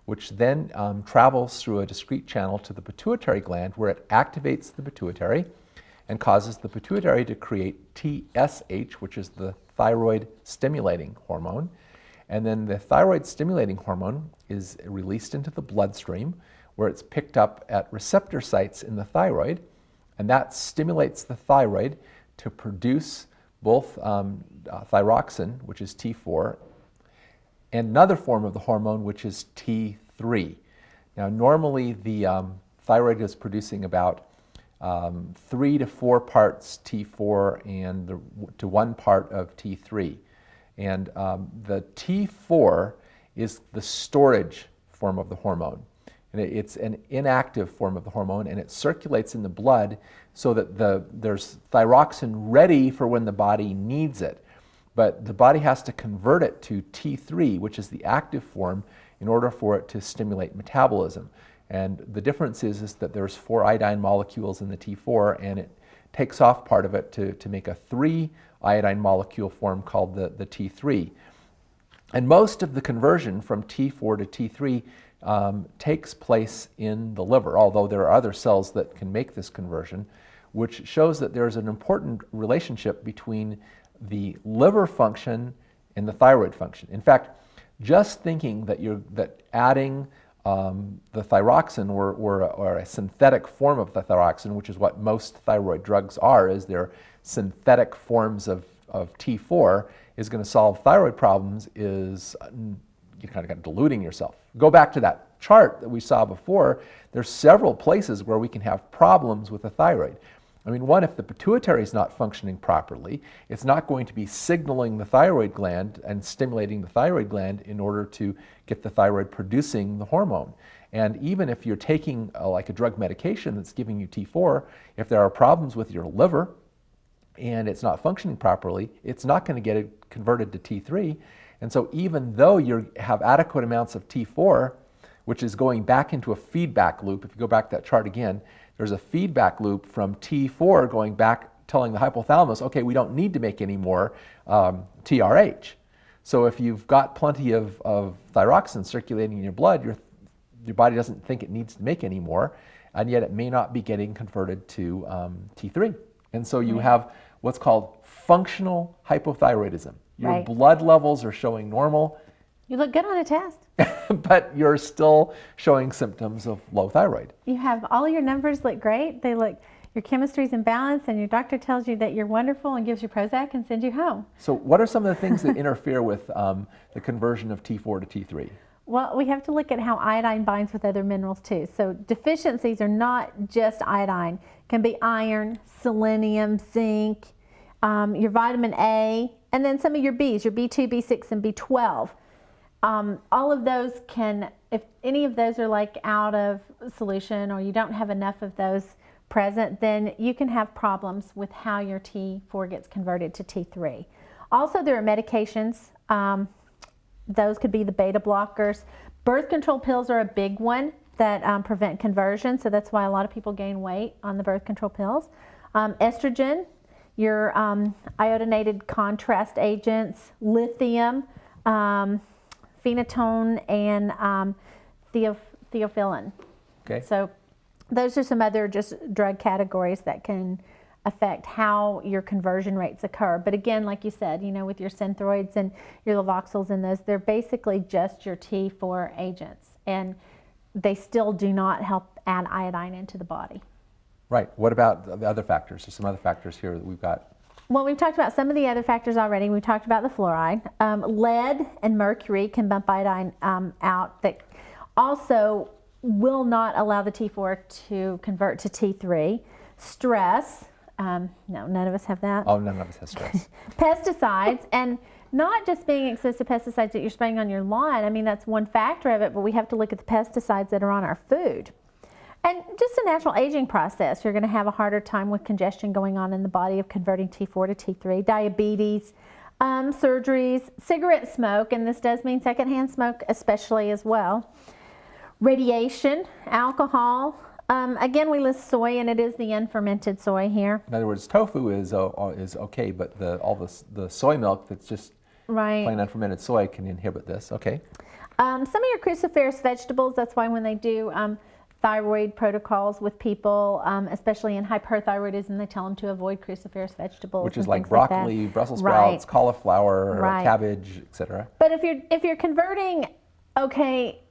which then travels through a discrete channel to the pituitary gland, where it activates the pituitary and causes the pituitary to create TSH, which is the thyroid-stimulating hormone. And then the thyroid-stimulating hormone is released into the bloodstream, where it's picked up at receptor sites in the thyroid, and that stimulates the thyroid to produce both thyroxine, which is T4, and another form of the hormone, which is T3. Now, normally the thyroid is producing about 3 to 4 parts T4 and to 1 part of T3. And the T4 is the storage form of the hormone. And it's an inactive form of the hormone, and it circulates in the blood so that there's thyroxine ready for when the body needs it. But the body has to convert it to T3, which is the active form, in order for it to stimulate metabolism. And the difference is that there's 4 iodine molecules in the T4, and it takes off part of it to make a 3 iodine molecule form called the T3. And most of the conversion from T4 to T3 takes place in the liver, although there are other cells that can make this conversion, which shows that there's an important relationship between the liver function and the thyroid function. In fact, just thinking that adding the thyroxine or a synthetic form of the thyroxine, which is what most thyroid drugs are, is they're synthetic forms of T4, is going to solve thyroid problems, is you kind of diluting yourself. Go back to that chart that we saw before. There's several places where we can have problems with the thyroid. I mean, one, if the pituitary is not functioning properly, it's not going to be signaling the thyroid gland and stimulating the thyroid gland in order to get the thyroid producing the hormone. And even if you're taking like a drug medication that's giving you T4, if there are problems with your liver and it's not functioning properly, it's not going to get it converted to T3. And so even though you have adequate amounts of T4, which is going back into a feedback loop, if you go back to that chart again, there's a feedback loop from T4 going back, telling the hypothalamus, okay, we don't need to make any more TRH. So if you've got plenty of thyroxine circulating in your blood, your body doesn't think it needs to make any more, and yet it may not be getting converted to T3. And so you have what's called functional hypothyroidism. Your blood levels are showing normal. You look good on a test. But you're still showing symptoms of low thyroid. You have all your numbers look great. Your chemistry's in balance, and your doctor tells you that you're wonderful and gives you Prozac and sends you home. So what are some of the things that interfere with the conversion of T4 to T3? Well, we have to look at how iodine binds with other minerals too. So deficiencies are not just iodine. It can be iron, selenium, zinc, your vitamin A, and then some of your Bs, your B2, B6, and B12. All of those can, if any of those are like out of solution or you don't have enough of those present, then you can have problems with how your T4 gets converted to T3. Also, there are medications. Those could be the beta blockers. Birth control pills are a big one that prevent conversion, so that's why a lot of people gain weight on the birth control pills. Estrogen, your iodinated contrast agents, lithium, phenotone, and theophylline. Okay. So those are some other just drug categories that can affect how your conversion rates occur. But again, like you said, with your synthroids and your Levoxyls and those, they're basically just your T4 agents, and they still do not help add iodine into the body. Right. What about the other factors? There's some other factors here that we've got. Well, we've talked about some of the other factors already. We've talked about the fluoride. Lead and mercury can bump iodine out. That also will not allow the T4 to convert to T3. Stress. No, none of us have that. Oh, none of us have stress. Pesticides, and not just being exposed to pesticides that you're spraying on your lawn. I mean, that's one factor of it, but we have to look at the pesticides that are on our food. And just a natural aging process. You're going to have a harder time with congestion going on in the body of converting T4 to T3. Diabetes, surgeries, cigarette smoke, and this does mean secondhand smoke especially as well. Radiation, alcohol. Again, we list soy, and it is the unfermented soy here. In other words, tofu is okay, but all the soy milk that's just plain unfermented soy can inhibit this. Okay. Some of your cruciferous vegetables. That's why when they do thyroid protocols with people, especially in hyperthyroidism, they tell them to avoid cruciferous vegetables. Which is like broccoli, Brussels sprouts, cauliflower, cabbage, etc. But if you're converting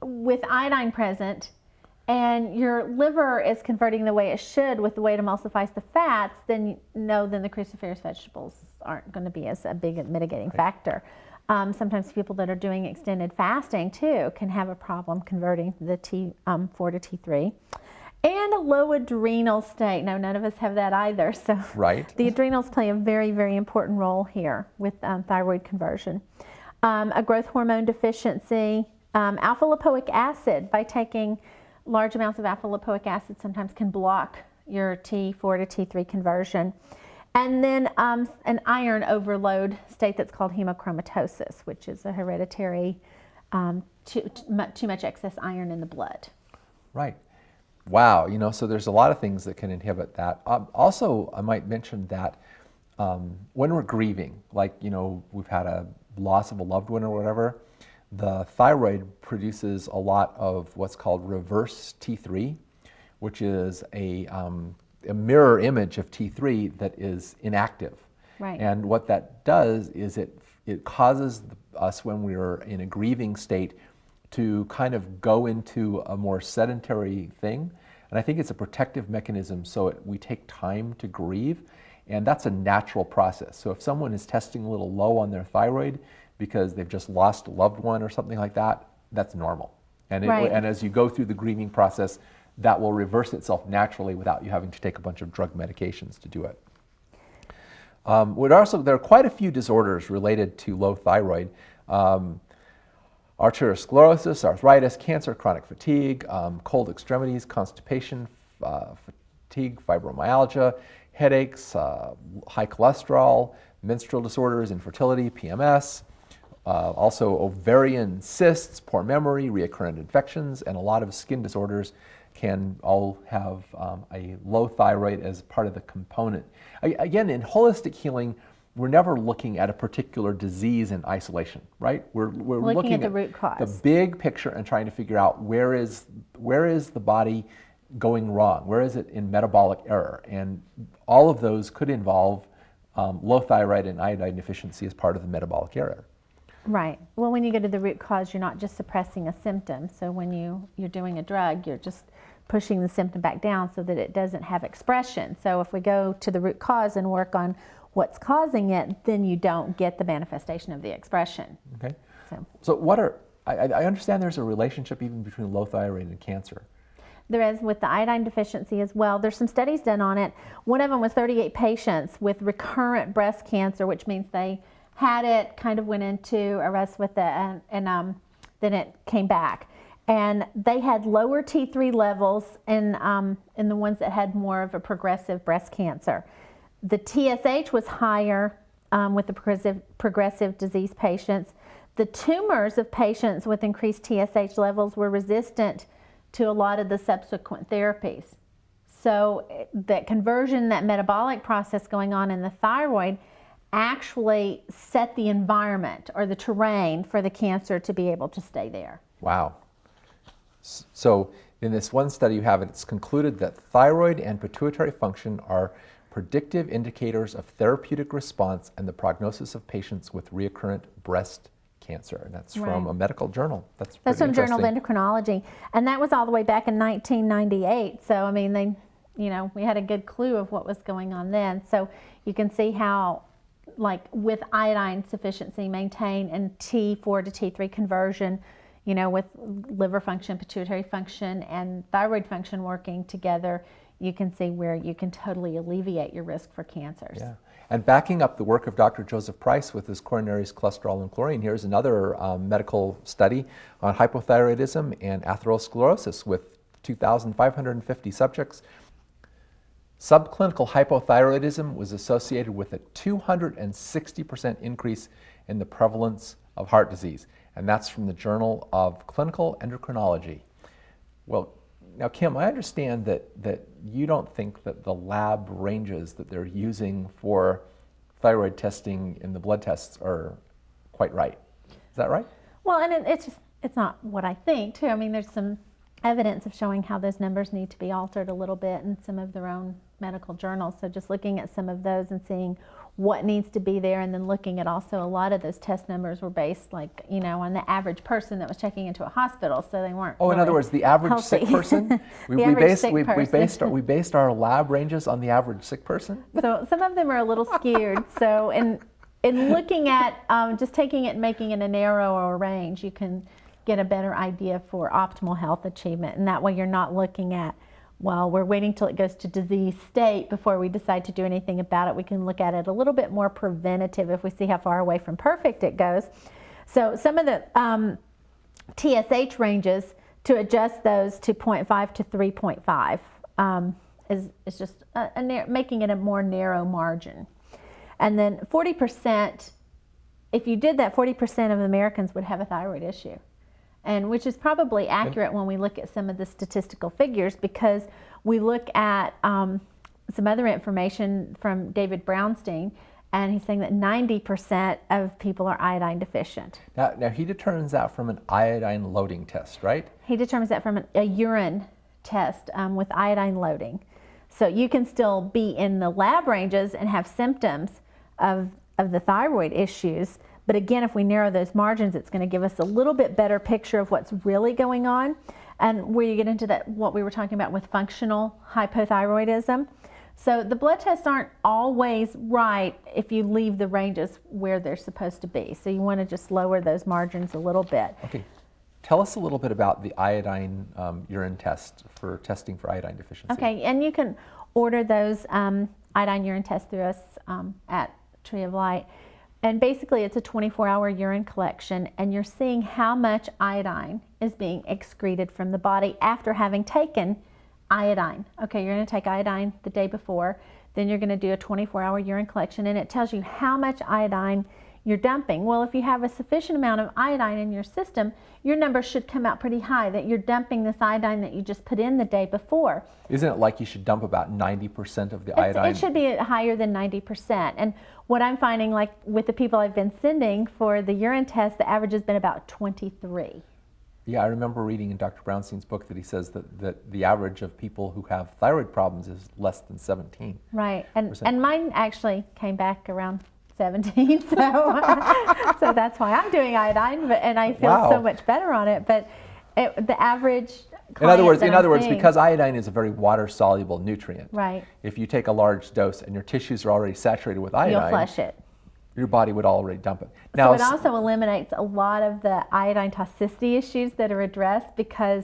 with iodine present, and your liver is converting the way it should with the way it emulsifies the fats, then the cruciferous vegetables aren't going to be as a big mitigating factor. Sometimes people that are doing extended fasting too can have a problem converting the T4 to T3. And a low adrenal state. No, none of us have that either. So right. The adrenals play a very, very important role here with thyroid conversion. A growth hormone deficiency, alpha lipoic acid. By taking large amounts of alpha lipoic acid sometimes can block your T4 to T3 conversion. And then an iron overload state that's called hemochromatosis, which is a hereditary too much excess iron in the blood. Right. Wow, so there's a lot of things that can inhibit that. Also, I might mention that when we're grieving, like, we've had a loss of a loved one or whatever, the thyroid produces a lot of what's called reverse T3, which is a mirror image of T3 that is inactive. Right. And what that does is it causes us, when we're in a grieving state, to kind of go into a more sedentary thing. And I think it's a protective mechanism, so we take time to grieve, and that's a natural process. So if someone is testing a little low on their thyroid because they've just lost a loved one or something like that, that's normal. And, and as you go through the grieving process, that will reverse itself naturally without you having to take a bunch of drug medications to do it. There are quite a few disorders related to low thyroid. Atherosclerosis, arthritis, cancer, chronic fatigue, cold extremities, constipation, fatigue, fibromyalgia, headaches, high cholesterol, menstrual disorders, infertility, PMS, also ovarian cysts, poor memory, recurrent infections, and a lot of skin disorders can all have a low thyroid as part of the component. Again, in holistic healing, we're never looking at a particular disease in isolation, right? We're looking at the root cause, the big picture, and trying to figure out where is the body going wrong? Where is it in metabolic error? And all of those could involve low thyroid and iodine deficiency as part of the metabolic error. Right. Well, when you go to the root cause, you're not just suppressing a symptom. So when you're doing a drug, you're just pushing the symptom back down so that it doesn't have expression. So if we go to the root cause and work on what's causing it, then you don't get the manifestation of the expression. Okay. So I understand there's a relationship even between low thyroid and cancer. There is with the iodine deficiency as well. There's some studies done on it. One of them was 38 patients with recurrent breast cancer, which means they had it, kind of went into a rest with it, and then it came back. And they had lower T3 levels in the ones that had more of a progressive breast cancer. The TSH was higher with the progressive disease patients. The tumors of patients with increased TSH levels were resistant to a lot of the subsequent therapies. So that conversion, that metabolic process going on in the thyroid actually set the environment or the terrain for the cancer to be able to stay there. Wow. So in this one study you have, it's concluded that thyroid and pituitary function are predictive indicators of therapeutic response and the prognosis of patients with recurrent breast cancer. And that's from a medical journal. That's from Journal of Endocrinology. And that was all the way back in 1998. So, I mean, we had a good clue of what was going on then. So you can see how, like, with iodine sufficiency maintained and T4 to T3 conversion, with liver function, pituitary function, and thyroid function working together, you can see where you can totally alleviate your risk for cancers. Yeah. And backing up the work of Dr. Joseph Price with his coronaries, cholesterol, and chlorine, here's another medical study on hypothyroidism and atherosclerosis with 2,550 subjects. Subclinical hypothyroidism was associated with a 260% increase in the prevalence of heart disease. And that's from the Journal of Clinical Endocrinology. Well, now, Kim, I understand that you don't think that the lab ranges that they're using for thyroid testing in the blood tests are quite right. Is that right? Well, and it's not what I think, too. I mean, there's some evidence of showing how those numbers need to be altered a little bit in some of their own medical journals. So just looking at some of those and seeing what needs to be there, and then looking at also a lot of those test numbers were based, like, on the average person that was checking into a hospital, so they weren't. Oh, in other words, the average sick person. We based our lab ranges on the average sick person. So some of them are a little skewed. So in looking at just taking it and making it a narrower range, you can get a better idea for optimal health achievement. And that way you're not looking at, well, we're waiting till it goes to disease state before we decide to do anything about it. We can look at it a little bit more preventative if we see how far away from perfect it goes. So some of the TSH ranges, to adjust those to 0.5 to 3.5 is just making it a more narrow margin. And then 40%, if you did that, 40% of Americans would have a thyroid issue. And which is probably accurate when we look at some of the statistical figures, because we look at some other information from David Brownstein, and he's saying that 90% of people are iodine deficient. Now he determines that from an iodine loading test, right? He determines that from a urine test with iodine loading. So you can still be in the lab ranges and have symptoms of the thyroid issues. But again, if we narrow those margins, it's going to give us a little bit better picture of what's really going on. And where you get into that, what we were talking about with functional hypothyroidism. So the blood tests aren't always right if you leave the ranges where they're supposed to be. So you want to just lower those margins a little bit. Okay. Tell us a little bit about the iodine urine test for testing for iodine deficiency. Okay, and you can order those iodine urine tests through us at Tree of Light. And basically it's a 24-hour urine collection, and you're seeing how much iodine is being excreted from the body after having taken iodine. Okay, you're going to take iodine the day before, then you're going to do a 24-hour urine collection, and it tells you how much iodine you're dumping. Well, if you have a sufficient amount of iodine in your system, your number should come out pretty high, that you're dumping this iodine that you just put in the day before. Isn't it like you should dump about 90% of the iodine? It should be higher than 90%. And what I'm finding, like with the people I've been sending for the urine test, the average has been about 23. Yeah, I remember reading in Dr. Brownstein's book that he says that the average of people who have thyroid problems is less than 17. Right, and mine actually came back around 17, so so that's why I'm doing iodine, and I feel so much better on it. But the average in other words, because iodine is a very water-soluble nutrient. Right. If you take a large dose and your tissues are already saturated with iodine, you'll flush it. Your body would already dump it. Now, so it also eliminates a lot of the iodine toxicity issues that are addressed because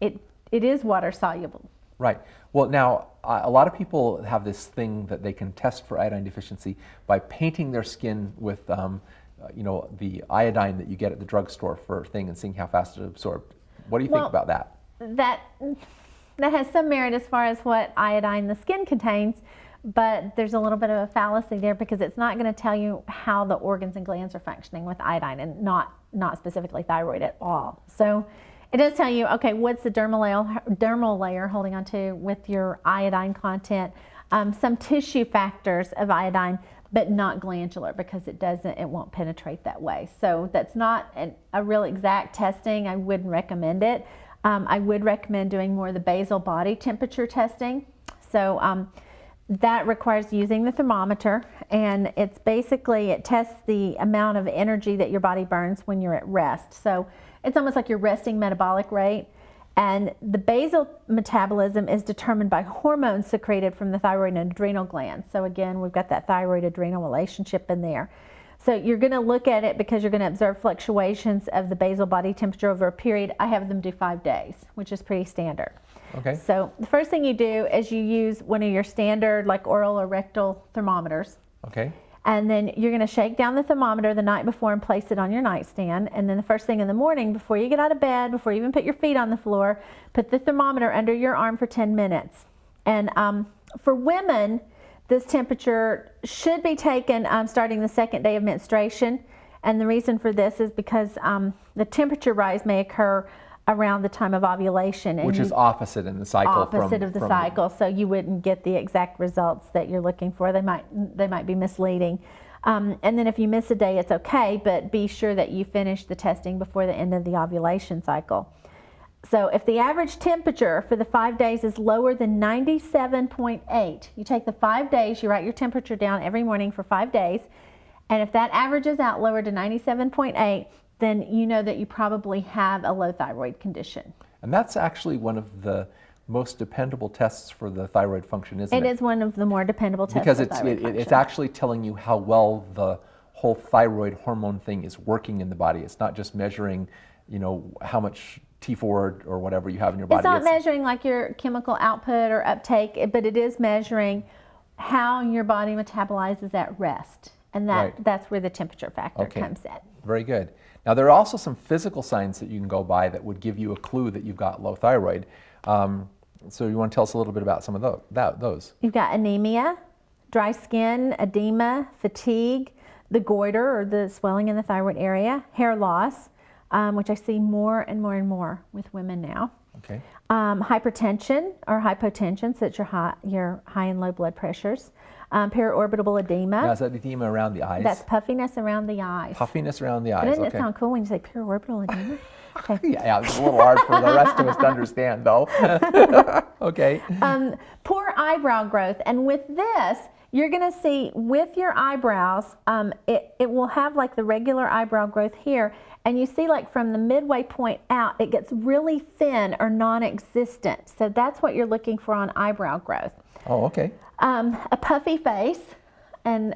it is water soluble. Right. Well, now a lot of people have this thing that they can test for iodine deficiency by painting their skin with, the iodine that you get at the drugstore for thing and seeing how fast it absorbs. What do you think about that? That has some merit as far as what iodine the skin contains. But there's a little bit of a fallacy there, because it's not going to tell you how the organs and glands are functioning with iodine, and not specifically thyroid at all. So it does tell you, okay, what's the dermal layer holding on to with your iodine content, some tissue factors of iodine, but not glandular, because it won't penetrate that way. So that's not a real exact testing. I wouldn't recommend it. I would recommend doing more of the basal body temperature testing. So that requires using the thermometer, and it's basically, it tests the amount of energy that your body burns when you're at rest. So it's almost like your resting metabolic rate. And the basal metabolism is determined by hormones secreted from the thyroid and adrenal glands. So again, we've got that thyroid-adrenal relationship in there. So you're going to look at it because you're going to observe fluctuations of the basal body temperature over a period. I have them do 5 days, which is pretty standard. Okay. So the first thing you do is you use one of your standard like oral or rectal thermometers. Okay. And then you're going to shake down the thermometer the night before and place it on your nightstand. And then the first thing in the morning, before you get out of bed, before you even put your feet on the floor, put the thermometer under your arm for 10 minutes. And for women, this temperature should be taken starting the second day of menstruation. And the reason for this is because the temperature rise may occur around the time of ovulation. And which is opposite in the cycle. Opposite of the cycle, so you wouldn't get the exact results that you're looking for. They might be misleading. And then if you miss a day, it's okay, but be sure that you finish the testing before the end of the ovulation cycle. So if the average temperature for the 5 days is lower than 97.8, you take the 5 days, you write your temperature down every morning for 5 days, and if that averages out lower to 97.8, then you know that you probably have a low thyroid condition. And that's actually one of the most dependable tests for the thyroid function, isn't it? It is one of the more dependable tests because for thyroid function. it's actually telling you how well the whole thyroid hormone thing is working in the body. It's not just measuring, how much T4 or whatever you have in your body. It's not measuring like your chemical output or uptake, but it is measuring how your body metabolizes at rest. And that's where the temperature factor comes in. Very good. Now, there are also some physical signs that you can go by that would give you a clue that you've got low thyroid. So you want to tell us a little bit about some of those? You've got anemia, dry skin, edema, fatigue, the goiter or the swelling in the thyroid area, hair loss, which I see more and more and more with women now. Okay. Hypertension or hypotension, so it's your high and low blood pressures. Periorbital edema. Now, is that edema around the eyes? That's puffiness around the eyes. Puffiness around the eyes. Doesn't it sound cool when you say periorbital edema? Okay. Yeah, it's a little hard for the rest of us to understand, though. Okay. Poor eyebrow growth, and with this, you're going to see with your eyebrows, it will have like the regular eyebrow growth here, and you see like from the midway point out, it gets really thin or non-existent. So that's what you're looking for on eyebrow growth. Oh, okay. A puffy face, and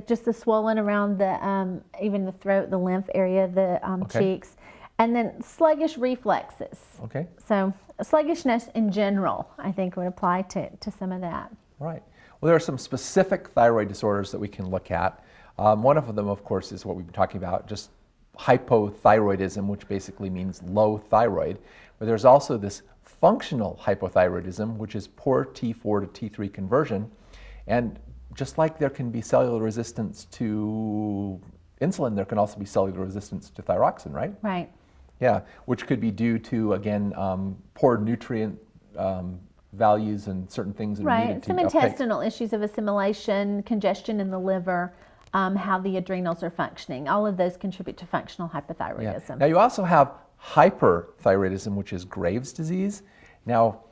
just the swollen around the even the throat, the lymph area, the cheeks, and then sluggish reflexes. Okay. So sluggishness in general, I think, would apply to some of that. Right. Well, there are some specific thyroid disorders that we can look at. One of them, of course, is what we've been talking about, just hypothyroidism, which basically means low thyroid. But there's also this functional hypothyroidism, which is poor T4 to T3 conversion. And just like there can be cellular resistance to insulin, there can also be cellular resistance to thyroxine, right? Right. Yeah, which could be due to, again, poor nutrient values and certain things that are needed to some intestinal issues of assimilation, congestion in the liver, how the adrenals are functioning. All of those contribute to functional hypothyroidism. Yeah. Now, you also have hyperthyroidism, which is Graves' disease. Now,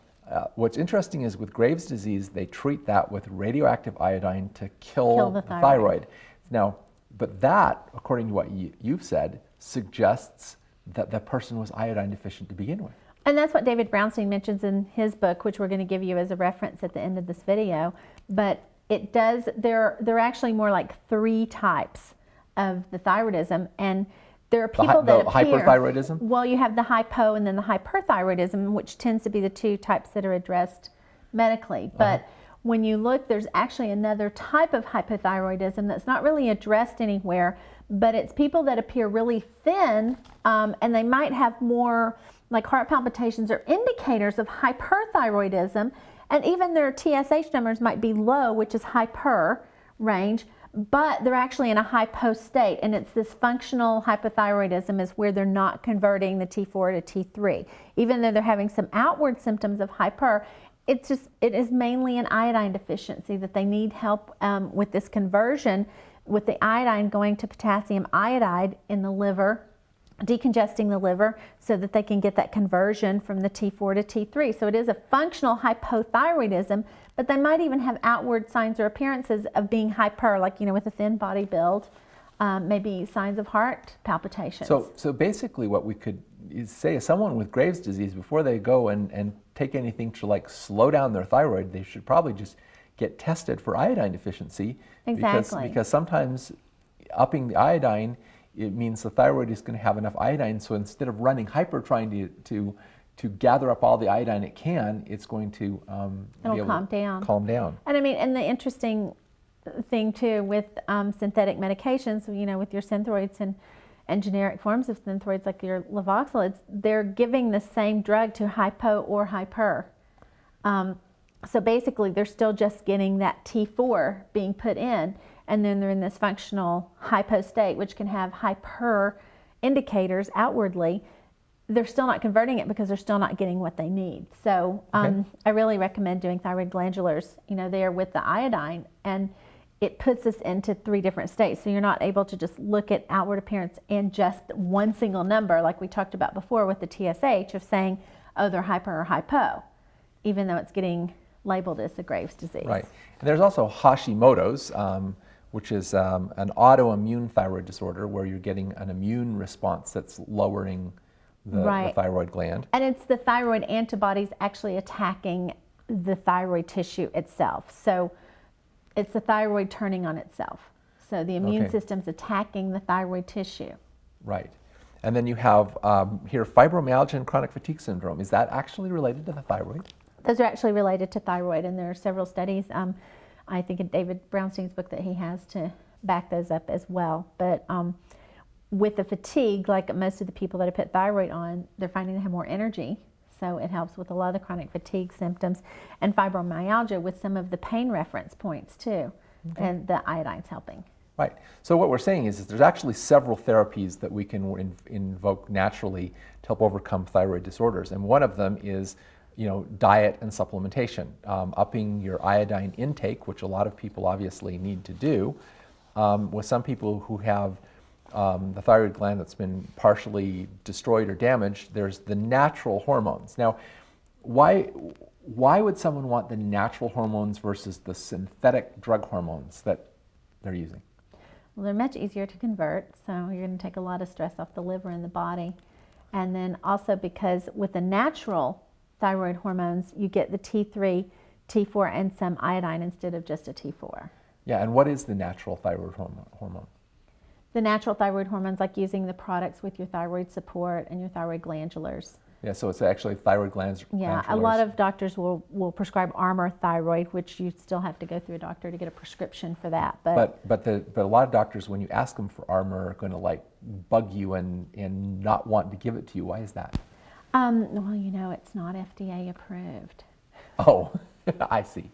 what's interesting is with Graves' disease, they treat that with radioactive iodine to kill the thyroid. Now, but that, according to what you've said, suggests that the person was iodine deficient to begin with. And that's what David Brownstein mentions in his book, which we're going to give you as a reference at the end of this video. But it does, there are actually more like 3 types of the thyroidism, and there are people that appear, hyperthyroidism? Well, you have the hypo and then the hyperthyroidism, which tends to be the 2 types that are addressed medically. But when you look, there's actually another type of hypothyroidism that's not really addressed anywhere, but it's people that appear really thin, and they might have more like heart palpitations or indicators of hyperthyroidism, and even their TSH numbers might be low, which is hyper range, but they're actually in a hypo state, and it's this functional hypothyroidism is where they're not converting the T4 to T3. Even though they're having some outward symptoms of hyper, it is mainly an iodine deficiency that they need help with this conversion, with the iodine going to potassium iodide in the liver, decongesting the liver so that they can get that conversion from the T4 to T3. So it is a functional hypothyroidism, but they might even have outward signs or appearances of being hyper, like, with a thin body build, maybe signs of heart palpitations. So basically what we could say is someone with Graves' disease, before they go and take anything to like slow down their thyroid, they should probably just get tested for iodine deficiency. Exactly. Because sometimes upping the iodine, it means the thyroid is going to have enough iodine, so instead of running hyper trying to gather up all the iodine it can, it's going to it'll calm down. Calm down. And I mean, and the interesting thing too with synthetic medications, with your synthroids and generic forms of synthroids like your Levoxyl, they're giving the same drug to hypo or hyper. So basically, they're still just getting that T4 being put in, and then they're in this functional hypo state, which can have hyper indicators outwardly. They're still not converting it because they're still not getting what they need. So I really recommend doing thyroid glandulars, there with the iodine, and it puts us into 3 different states. So you're not able to just look at outward appearance and just one single number, like we talked about before with the TSH, of saying, oh, they're hyper or hypo, even though it's getting labeled as the Graves' disease. Right. And there's also Hashimoto's, which is an autoimmune thyroid disorder where you're getting an immune response that's lowering the thyroid gland. And it's the thyroid antibodies actually attacking the thyroid tissue itself. So it's the thyroid turning on itself. So the immune Okay. system's attacking the thyroid tissue. Right. And then you have here fibromyalgia and chronic fatigue syndrome. Is that actually related to the thyroid? Those are actually related to thyroid, and there are several studies. I think in David Brownstein's book that he has to back those up as well. But with the fatigue, like most of the people that have put thyroid on, they're finding they have more energy. So it helps with a lot of the chronic fatigue symptoms, and fibromyalgia with some of the pain reference points too. Okay. And the iodine's helping. Right. So what we're saying is there's actually several therapies that we can invoke naturally to help overcome thyroid disorders. And one of them is, diet and supplementation, upping your iodine intake, which a lot of people obviously need to do. With some people who have the thyroid gland that's been partially destroyed or damaged, there's the natural hormones. Now, why would someone want the natural hormones versus the synthetic drug hormones that they're using? Well, they're much easier to convert, so you're going to take a lot of stress off the liver and the body. And then also because with the natural thyroid hormones, you get the T3, T4, and some iodine instead of just a T4. Yeah, and what is the natural thyroid hormone? The natural thyroid hormones, like using the products with your thyroid support and your thyroid glandulars. Yeah, so it's actually thyroid glands. Yeah, a lot of doctors will prescribe Armour thyroid, which you still have to go through a doctor to get a prescription for that. But a lot of doctors, when you ask them for Armour, are going to bug you and not want to give it to you. Why is that? Well, it's not FDA approved. Oh, I see.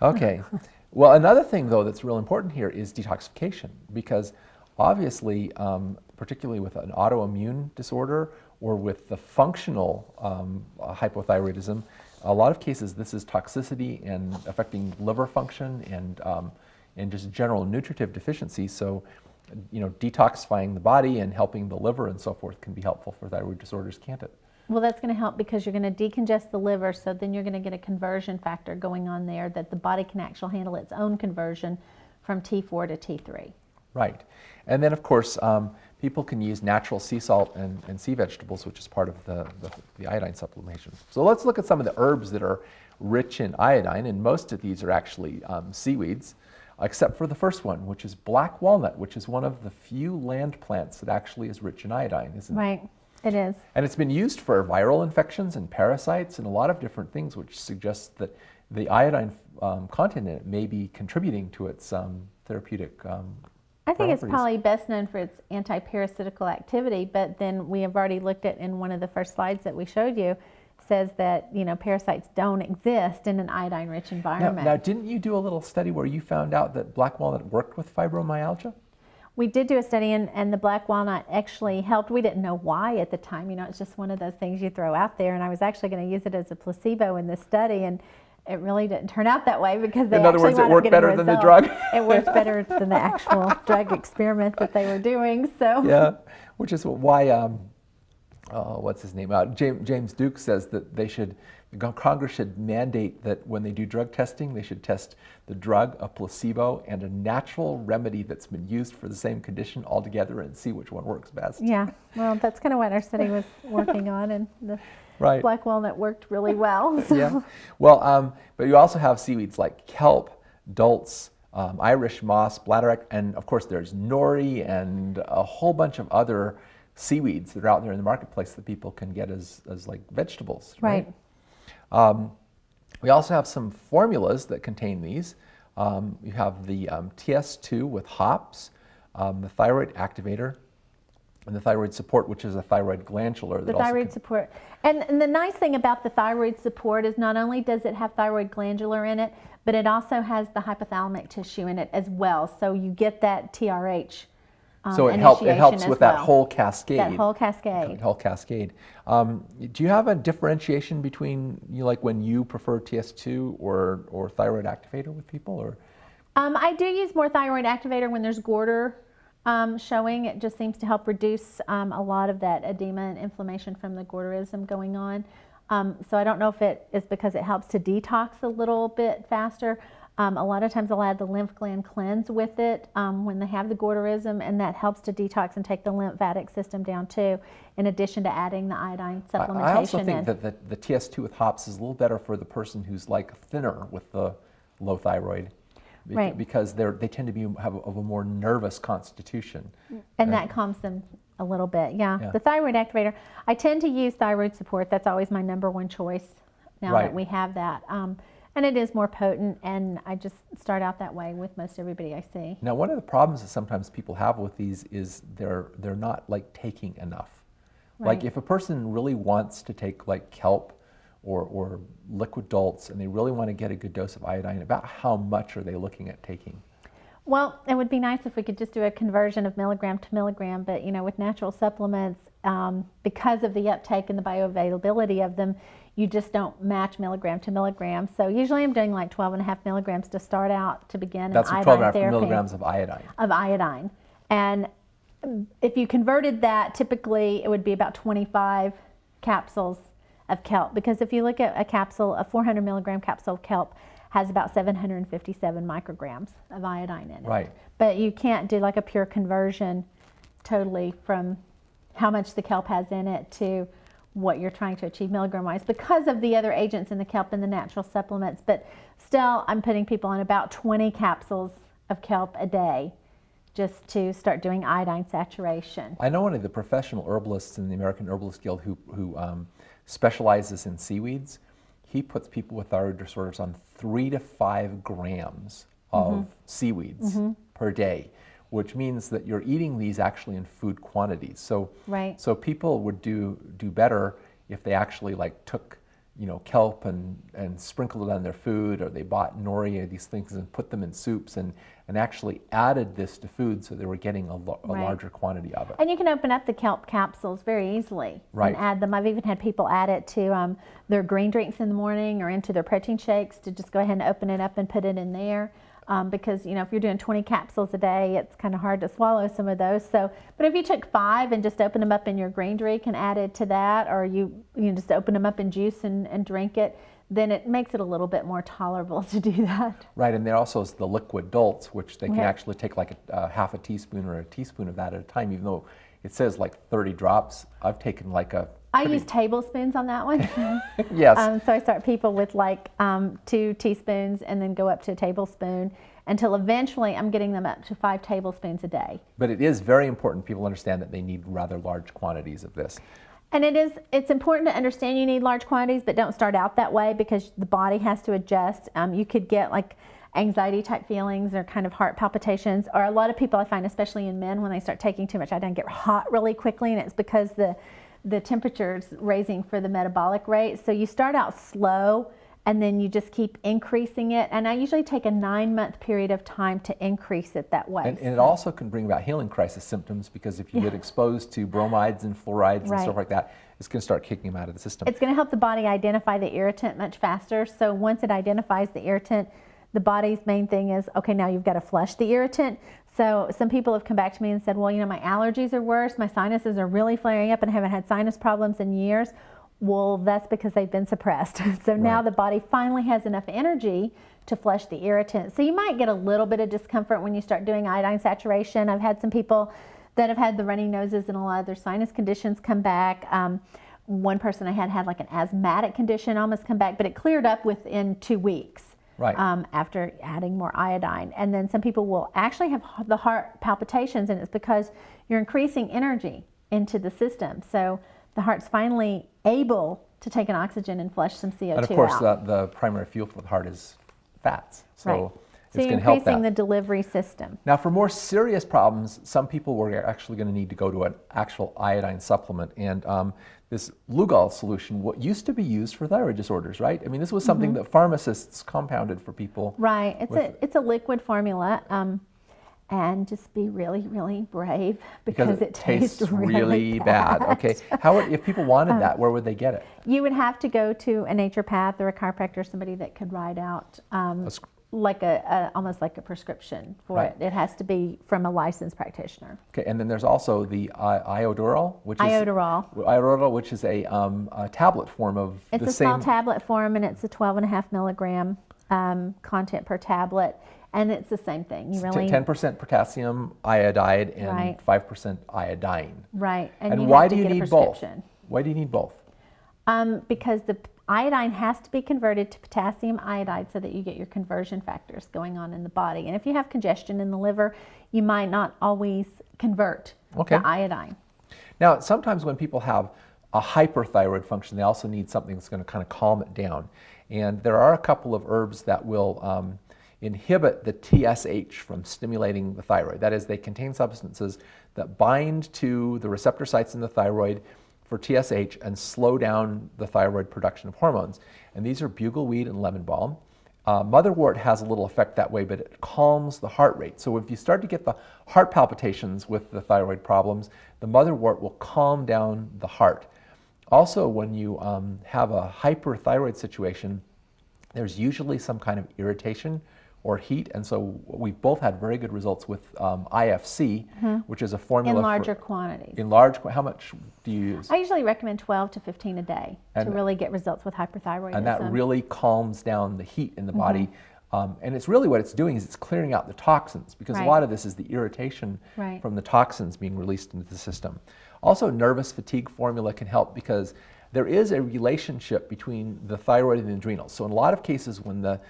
Okay. Well, another thing though that's real important here is detoxification, because obviously, particularly with an autoimmune disorder or with the functional hypothyroidism, a lot of cases this is toxicity and affecting liver function and just general nutritive deficiency. So, detoxifying the body and helping the liver and so forth can be helpful for thyroid disorders, can't it? Well, that's going to help because you're going to decongest the liver, so then you're going to get a conversion factor going on there that the body can actually handle its own conversion from T4 to T3. Right. And then, of course, people can use natural sea salt and sea vegetables, which is part of the iodine supplementation. So let's look at some of the herbs that are rich in iodine, and most of these are actually seaweeds, except for the first one, which is black walnut, which is one of the few land plants that actually is rich in iodine, isn't it? Right, it is. And it's been used for viral infections and parasites and a lot of different things, which suggests that the iodine content in it may be contributing to its therapeutic I think it's properties. probably best known for its anti-parasitical activity, but then we have already looked at in one of the first slides that we showed you, says that parasites don't exist in an iodine-rich environment. Now, didn't you do a little study where you found out that black walnut worked with fibromyalgia? We did do a study, and the black walnut actually helped. We didn't know why at the time. It's just one of those things you throw out there, and I was actually going to use it as a placebo in this study, and it really didn't turn out that way because they In other actually words, it wound up worked getting better than the results. drug? It worked better than the actual drug experiment that they were doing. So Yeah, which is why, what's his name? James Duke says that Congress should mandate that when they do drug testing, they should test the drug, a placebo, and a natural remedy that's been used for the same condition all together and see which one works best. yeah, well, that's kind of what our study was working on, and the Right. black walnut worked really well. So. Yeah. Well, but you also have seaweeds like kelp, dulse, Irish moss, bladderwrack, and of course there's nori and a whole bunch of other seaweeds that are out there in the marketplace that people can get as like vegetables. Right. We also have some formulas that contain these. You have the TS2 with hops, the thyroid activator, and the thyroid support, which is a thyroid glandular. The thyroid support. And the nice thing about the thyroid support is not only does it have thyroid glandular in it, but it also has the hypothalamic tissue in it as well. So you get that TRH So it helps with that whole cascade. That whole cascade. That whole cascade. Do you have a differentiation between like when you prefer TS2 or thyroid activator with people, or? I do use more thyroid activator when there's goiter showing. It just seems to help reduce a lot of that edema and inflammation from the goiterism going on. So I don't know if it is because it helps to detox a little bit faster. A lot of times I'll add the lymph gland cleanse with it when they have the goiterism, and that helps to detox and take the lymphatic system down too, in addition to adding the iodine supplementation. I also think that the TS2 with hops is a little better for the person who's like thinner with the low thyroid. Right. because they tend to have a more nervous constitution. And that calms them a little bit, yeah. Yeah. The thyroid activator, I tend to use thyroid support. That's always my number one choice now Right. that we have that. And it is more potent, and I just start out that way with most everybody I see. Now, one of the problems that sometimes people have with these is they're not like taking enough. Like Right. if a person really wants to take like kelp or liquid salts and they really want to get a good dose of iodine, about how much are they looking at taking? Well, it would be nice if we could just do a conversion of milligram to milligram, but with natural supplements, because of the uptake and the bioavailability of them, you just don't match milligram to milligram. So usually I'm doing like 12.5 milligrams to start out to begin That's an 12 iodine therapy milligrams of iodine. of iodine. And if you converted that, typically it would be about 25 capsules of kelp, because if you look at a 400 milligram capsule of kelp has about 757 micrograms of iodine in it. Right. But you can't do like a pure conversion totally from how much the kelp has in it to what you're trying to achieve milligram-wise because of the other agents in the kelp and the natural supplements. But still, I'm putting people on about 20 capsules of kelp a day just to start doing iodine saturation. I know one of the professional herbalists in the American Herbalist Guild who specializes in seaweeds. He puts people with thyroid disorders on 3 to 5 grams of seaweeds per day, which means that you're eating these actually in food quantities. So, Right. so people would do better if they actually like took kelp and sprinkled it on their food, or they bought nori or these things and put them in soups and actually added this to food so they were getting a Right. larger quantity of it. And you can open up the kelp capsules very easily Right. and add them. I've even had people add it to their green drinks in the morning or into their protein shakes, to just go ahead and open it up and put it in there. Because if you're doing 20 capsules a day, it's kind of hard to swallow some of those. So, but if you took 5 and just open them up in your green drink and added to that, or you just open them up in juice and drink it, then it makes it a little bit more tolerable to do that. Right, and there also is the liquid salts, which they can Okay. actually take like a half a teaspoon or a teaspoon of that at a time, even though it says like 30 drops. I've taken like a I use tablespoons on that one. yes. So I start people with like 2 teaspoons and then go up to a tablespoon until eventually I'm getting them up to 5 tablespoons a day. But it is very important people understand that they need rather large quantities of this. And it's important to understand you need large quantities, but don't start out that way because the body has to adjust. You could get like anxiety type feelings or kind of heart palpitations, or a lot of people I find, especially in men, when they start taking too much iodine, get hot really quickly, and it's because the temperature's raising for the metabolic rate. So you start out slow and then you just keep increasing it. And I usually take a 9-month period of time to increase it that way. And it also can bring about healing crisis symptoms, because if you get exposed to bromides and fluorides and Right. stuff like that, it's going to start kicking them out of the system. It's going to help the body identify the irritant much faster. So once it identifies the irritant, the body's main thing is, okay, now you've got to flush the irritant. So some people have come back to me and said, well, my allergies are worse, my sinuses are really flaring up, and I haven't had sinus problems in years. Well, that's because they've been suppressed. So now Right. the body finally has enough energy to flush the irritant. So you might get a little bit of discomfort when you start doing iodine saturation. I've had some people that have had the runny noses and a lot of their sinus conditions come back. One person I had like an asthmatic condition almost come back, but it cleared up within 2 weeks. Right. After adding more iodine. And then some people will actually have the heart palpitations, and it's because you're increasing energy into the system. So the heart's finally able to take an oxygen and flush some CO2 And of course, out. the primary fuel for the heart is fats. So Right. So it's you're going to help increasing that. the delivery system. Now, for more serious problems, some people were actually going to need to go to an actual iodine supplement. And this Lugol solution, what used to be used for thyroid disorders, right? I mean, this was something that pharmacists compounded for people. Right. with- It's a liquid formula. And just be really, really brave because it tastes really bad. Okay. If people wanted that, where would they get it? You would have to go to a naturopath or a chiropractor, somebody that could write out like almost like a prescription for Right. it. It has to be from a licensed practitioner. Okay, and then there's also the Iodoral, which is a tablet form of It's the a same. small tablet form, and it's a 12.5 milligram content per tablet, and it's the same thing. You really 10% potassium iodide and Right. 5% iodine. right, And you why have do to you get a need both? prescription. Why do you need both? Because iodine has to be converted to potassium iodide so that you get your conversion factors going on in the body. And if you have congestion in the liver, you might not always convert the iodine. Now, sometimes when people have a hyperthyroid function, they also need something that's going to kind of calm it down. And there are a couple of herbs that will inhibit the TSH from stimulating the thyroid. That is, they contain substances that bind to the receptor sites in the thyroid for TSH and slow down the thyroid production of hormones. And these are bugleweed and lemon balm. Motherwort has a little effect that way, but it calms the heart rate. So if you start to get the heart palpitations with the thyroid problems, the motherwort will calm down the heart. Also, when you have a hyperthyroid situation, there's usually some kind of irritation or heat, and so we've both had very good results with IFC, which is a formula in larger quantities. How much do you use? I usually recommend 12 to 15 a day to really get results with hyperthyroidism. And that really calms down the heat in the body. And it's really what it's doing is it's clearing out the toxins, because a lot of this is the irritation from the toxins being released into the system. Also, nervous fatigue formula can help because there is a relationship between the thyroid and the adrenals. So in a lot of cases when the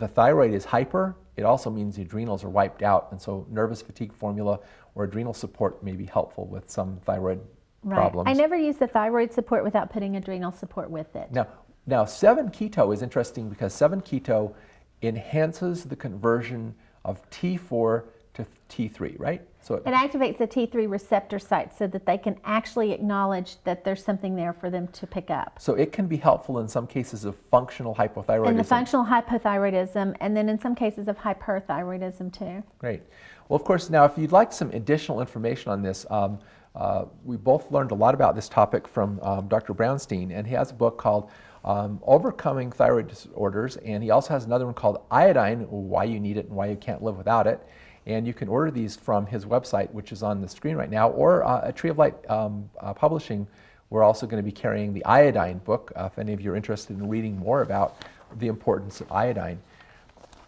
thyroid is hyper, it also means the adrenals are wiped out. And so nervous fatigue formula or adrenal support may be helpful with some thyroid problems. I never use the thyroid support without putting adrenal support with it. Now 7-keto is interesting because 7-keto enhances the conversion of T4 to T3, right? So it activates the T3 receptor sites so that they can actually acknowledge that there's something there for them to pick up. So it can be helpful in some cases of functional hypothyroidism. And the functional hypothyroidism, and then in some cases of hyperthyroidism too. Great. Well, of course, now if you'd like some additional information on this, we both learned a lot about this topic from Dr. Brownstein, and he has a book called Overcoming Thyroid Disorders, and he also has another one called Iodine, Why You Need It and Why You Can't Live Without It. And you can order these from his website, which is on the screen right now, or at Tree of Light Publishing. We're also going to be carrying the iodine book, if any of you are interested in reading more about the importance of iodine.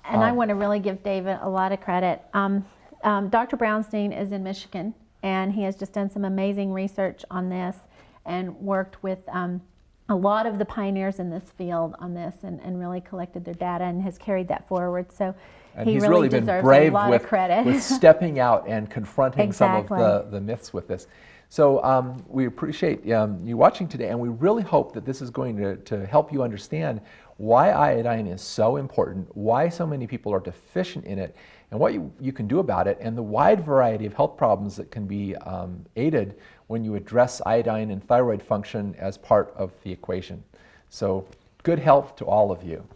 And I want to really give David a lot of credit. Dr. Brownstein is in Michigan, and he has just done some amazing research on this and worked with a lot of the pioneers in this field on this and really collected their data and has carried that forward. So and he he's really been deserves brave a lot of credit. with stepping out and confronting some of the myths with this. So we appreciate you watching today, and we really hope that this is going to help you understand why iodine is so important, why so many people are deficient in it, and what you can do about it, and the wide variety of health problems that can be aided when you address iodine and thyroid function as part of the equation. So good health to all of you.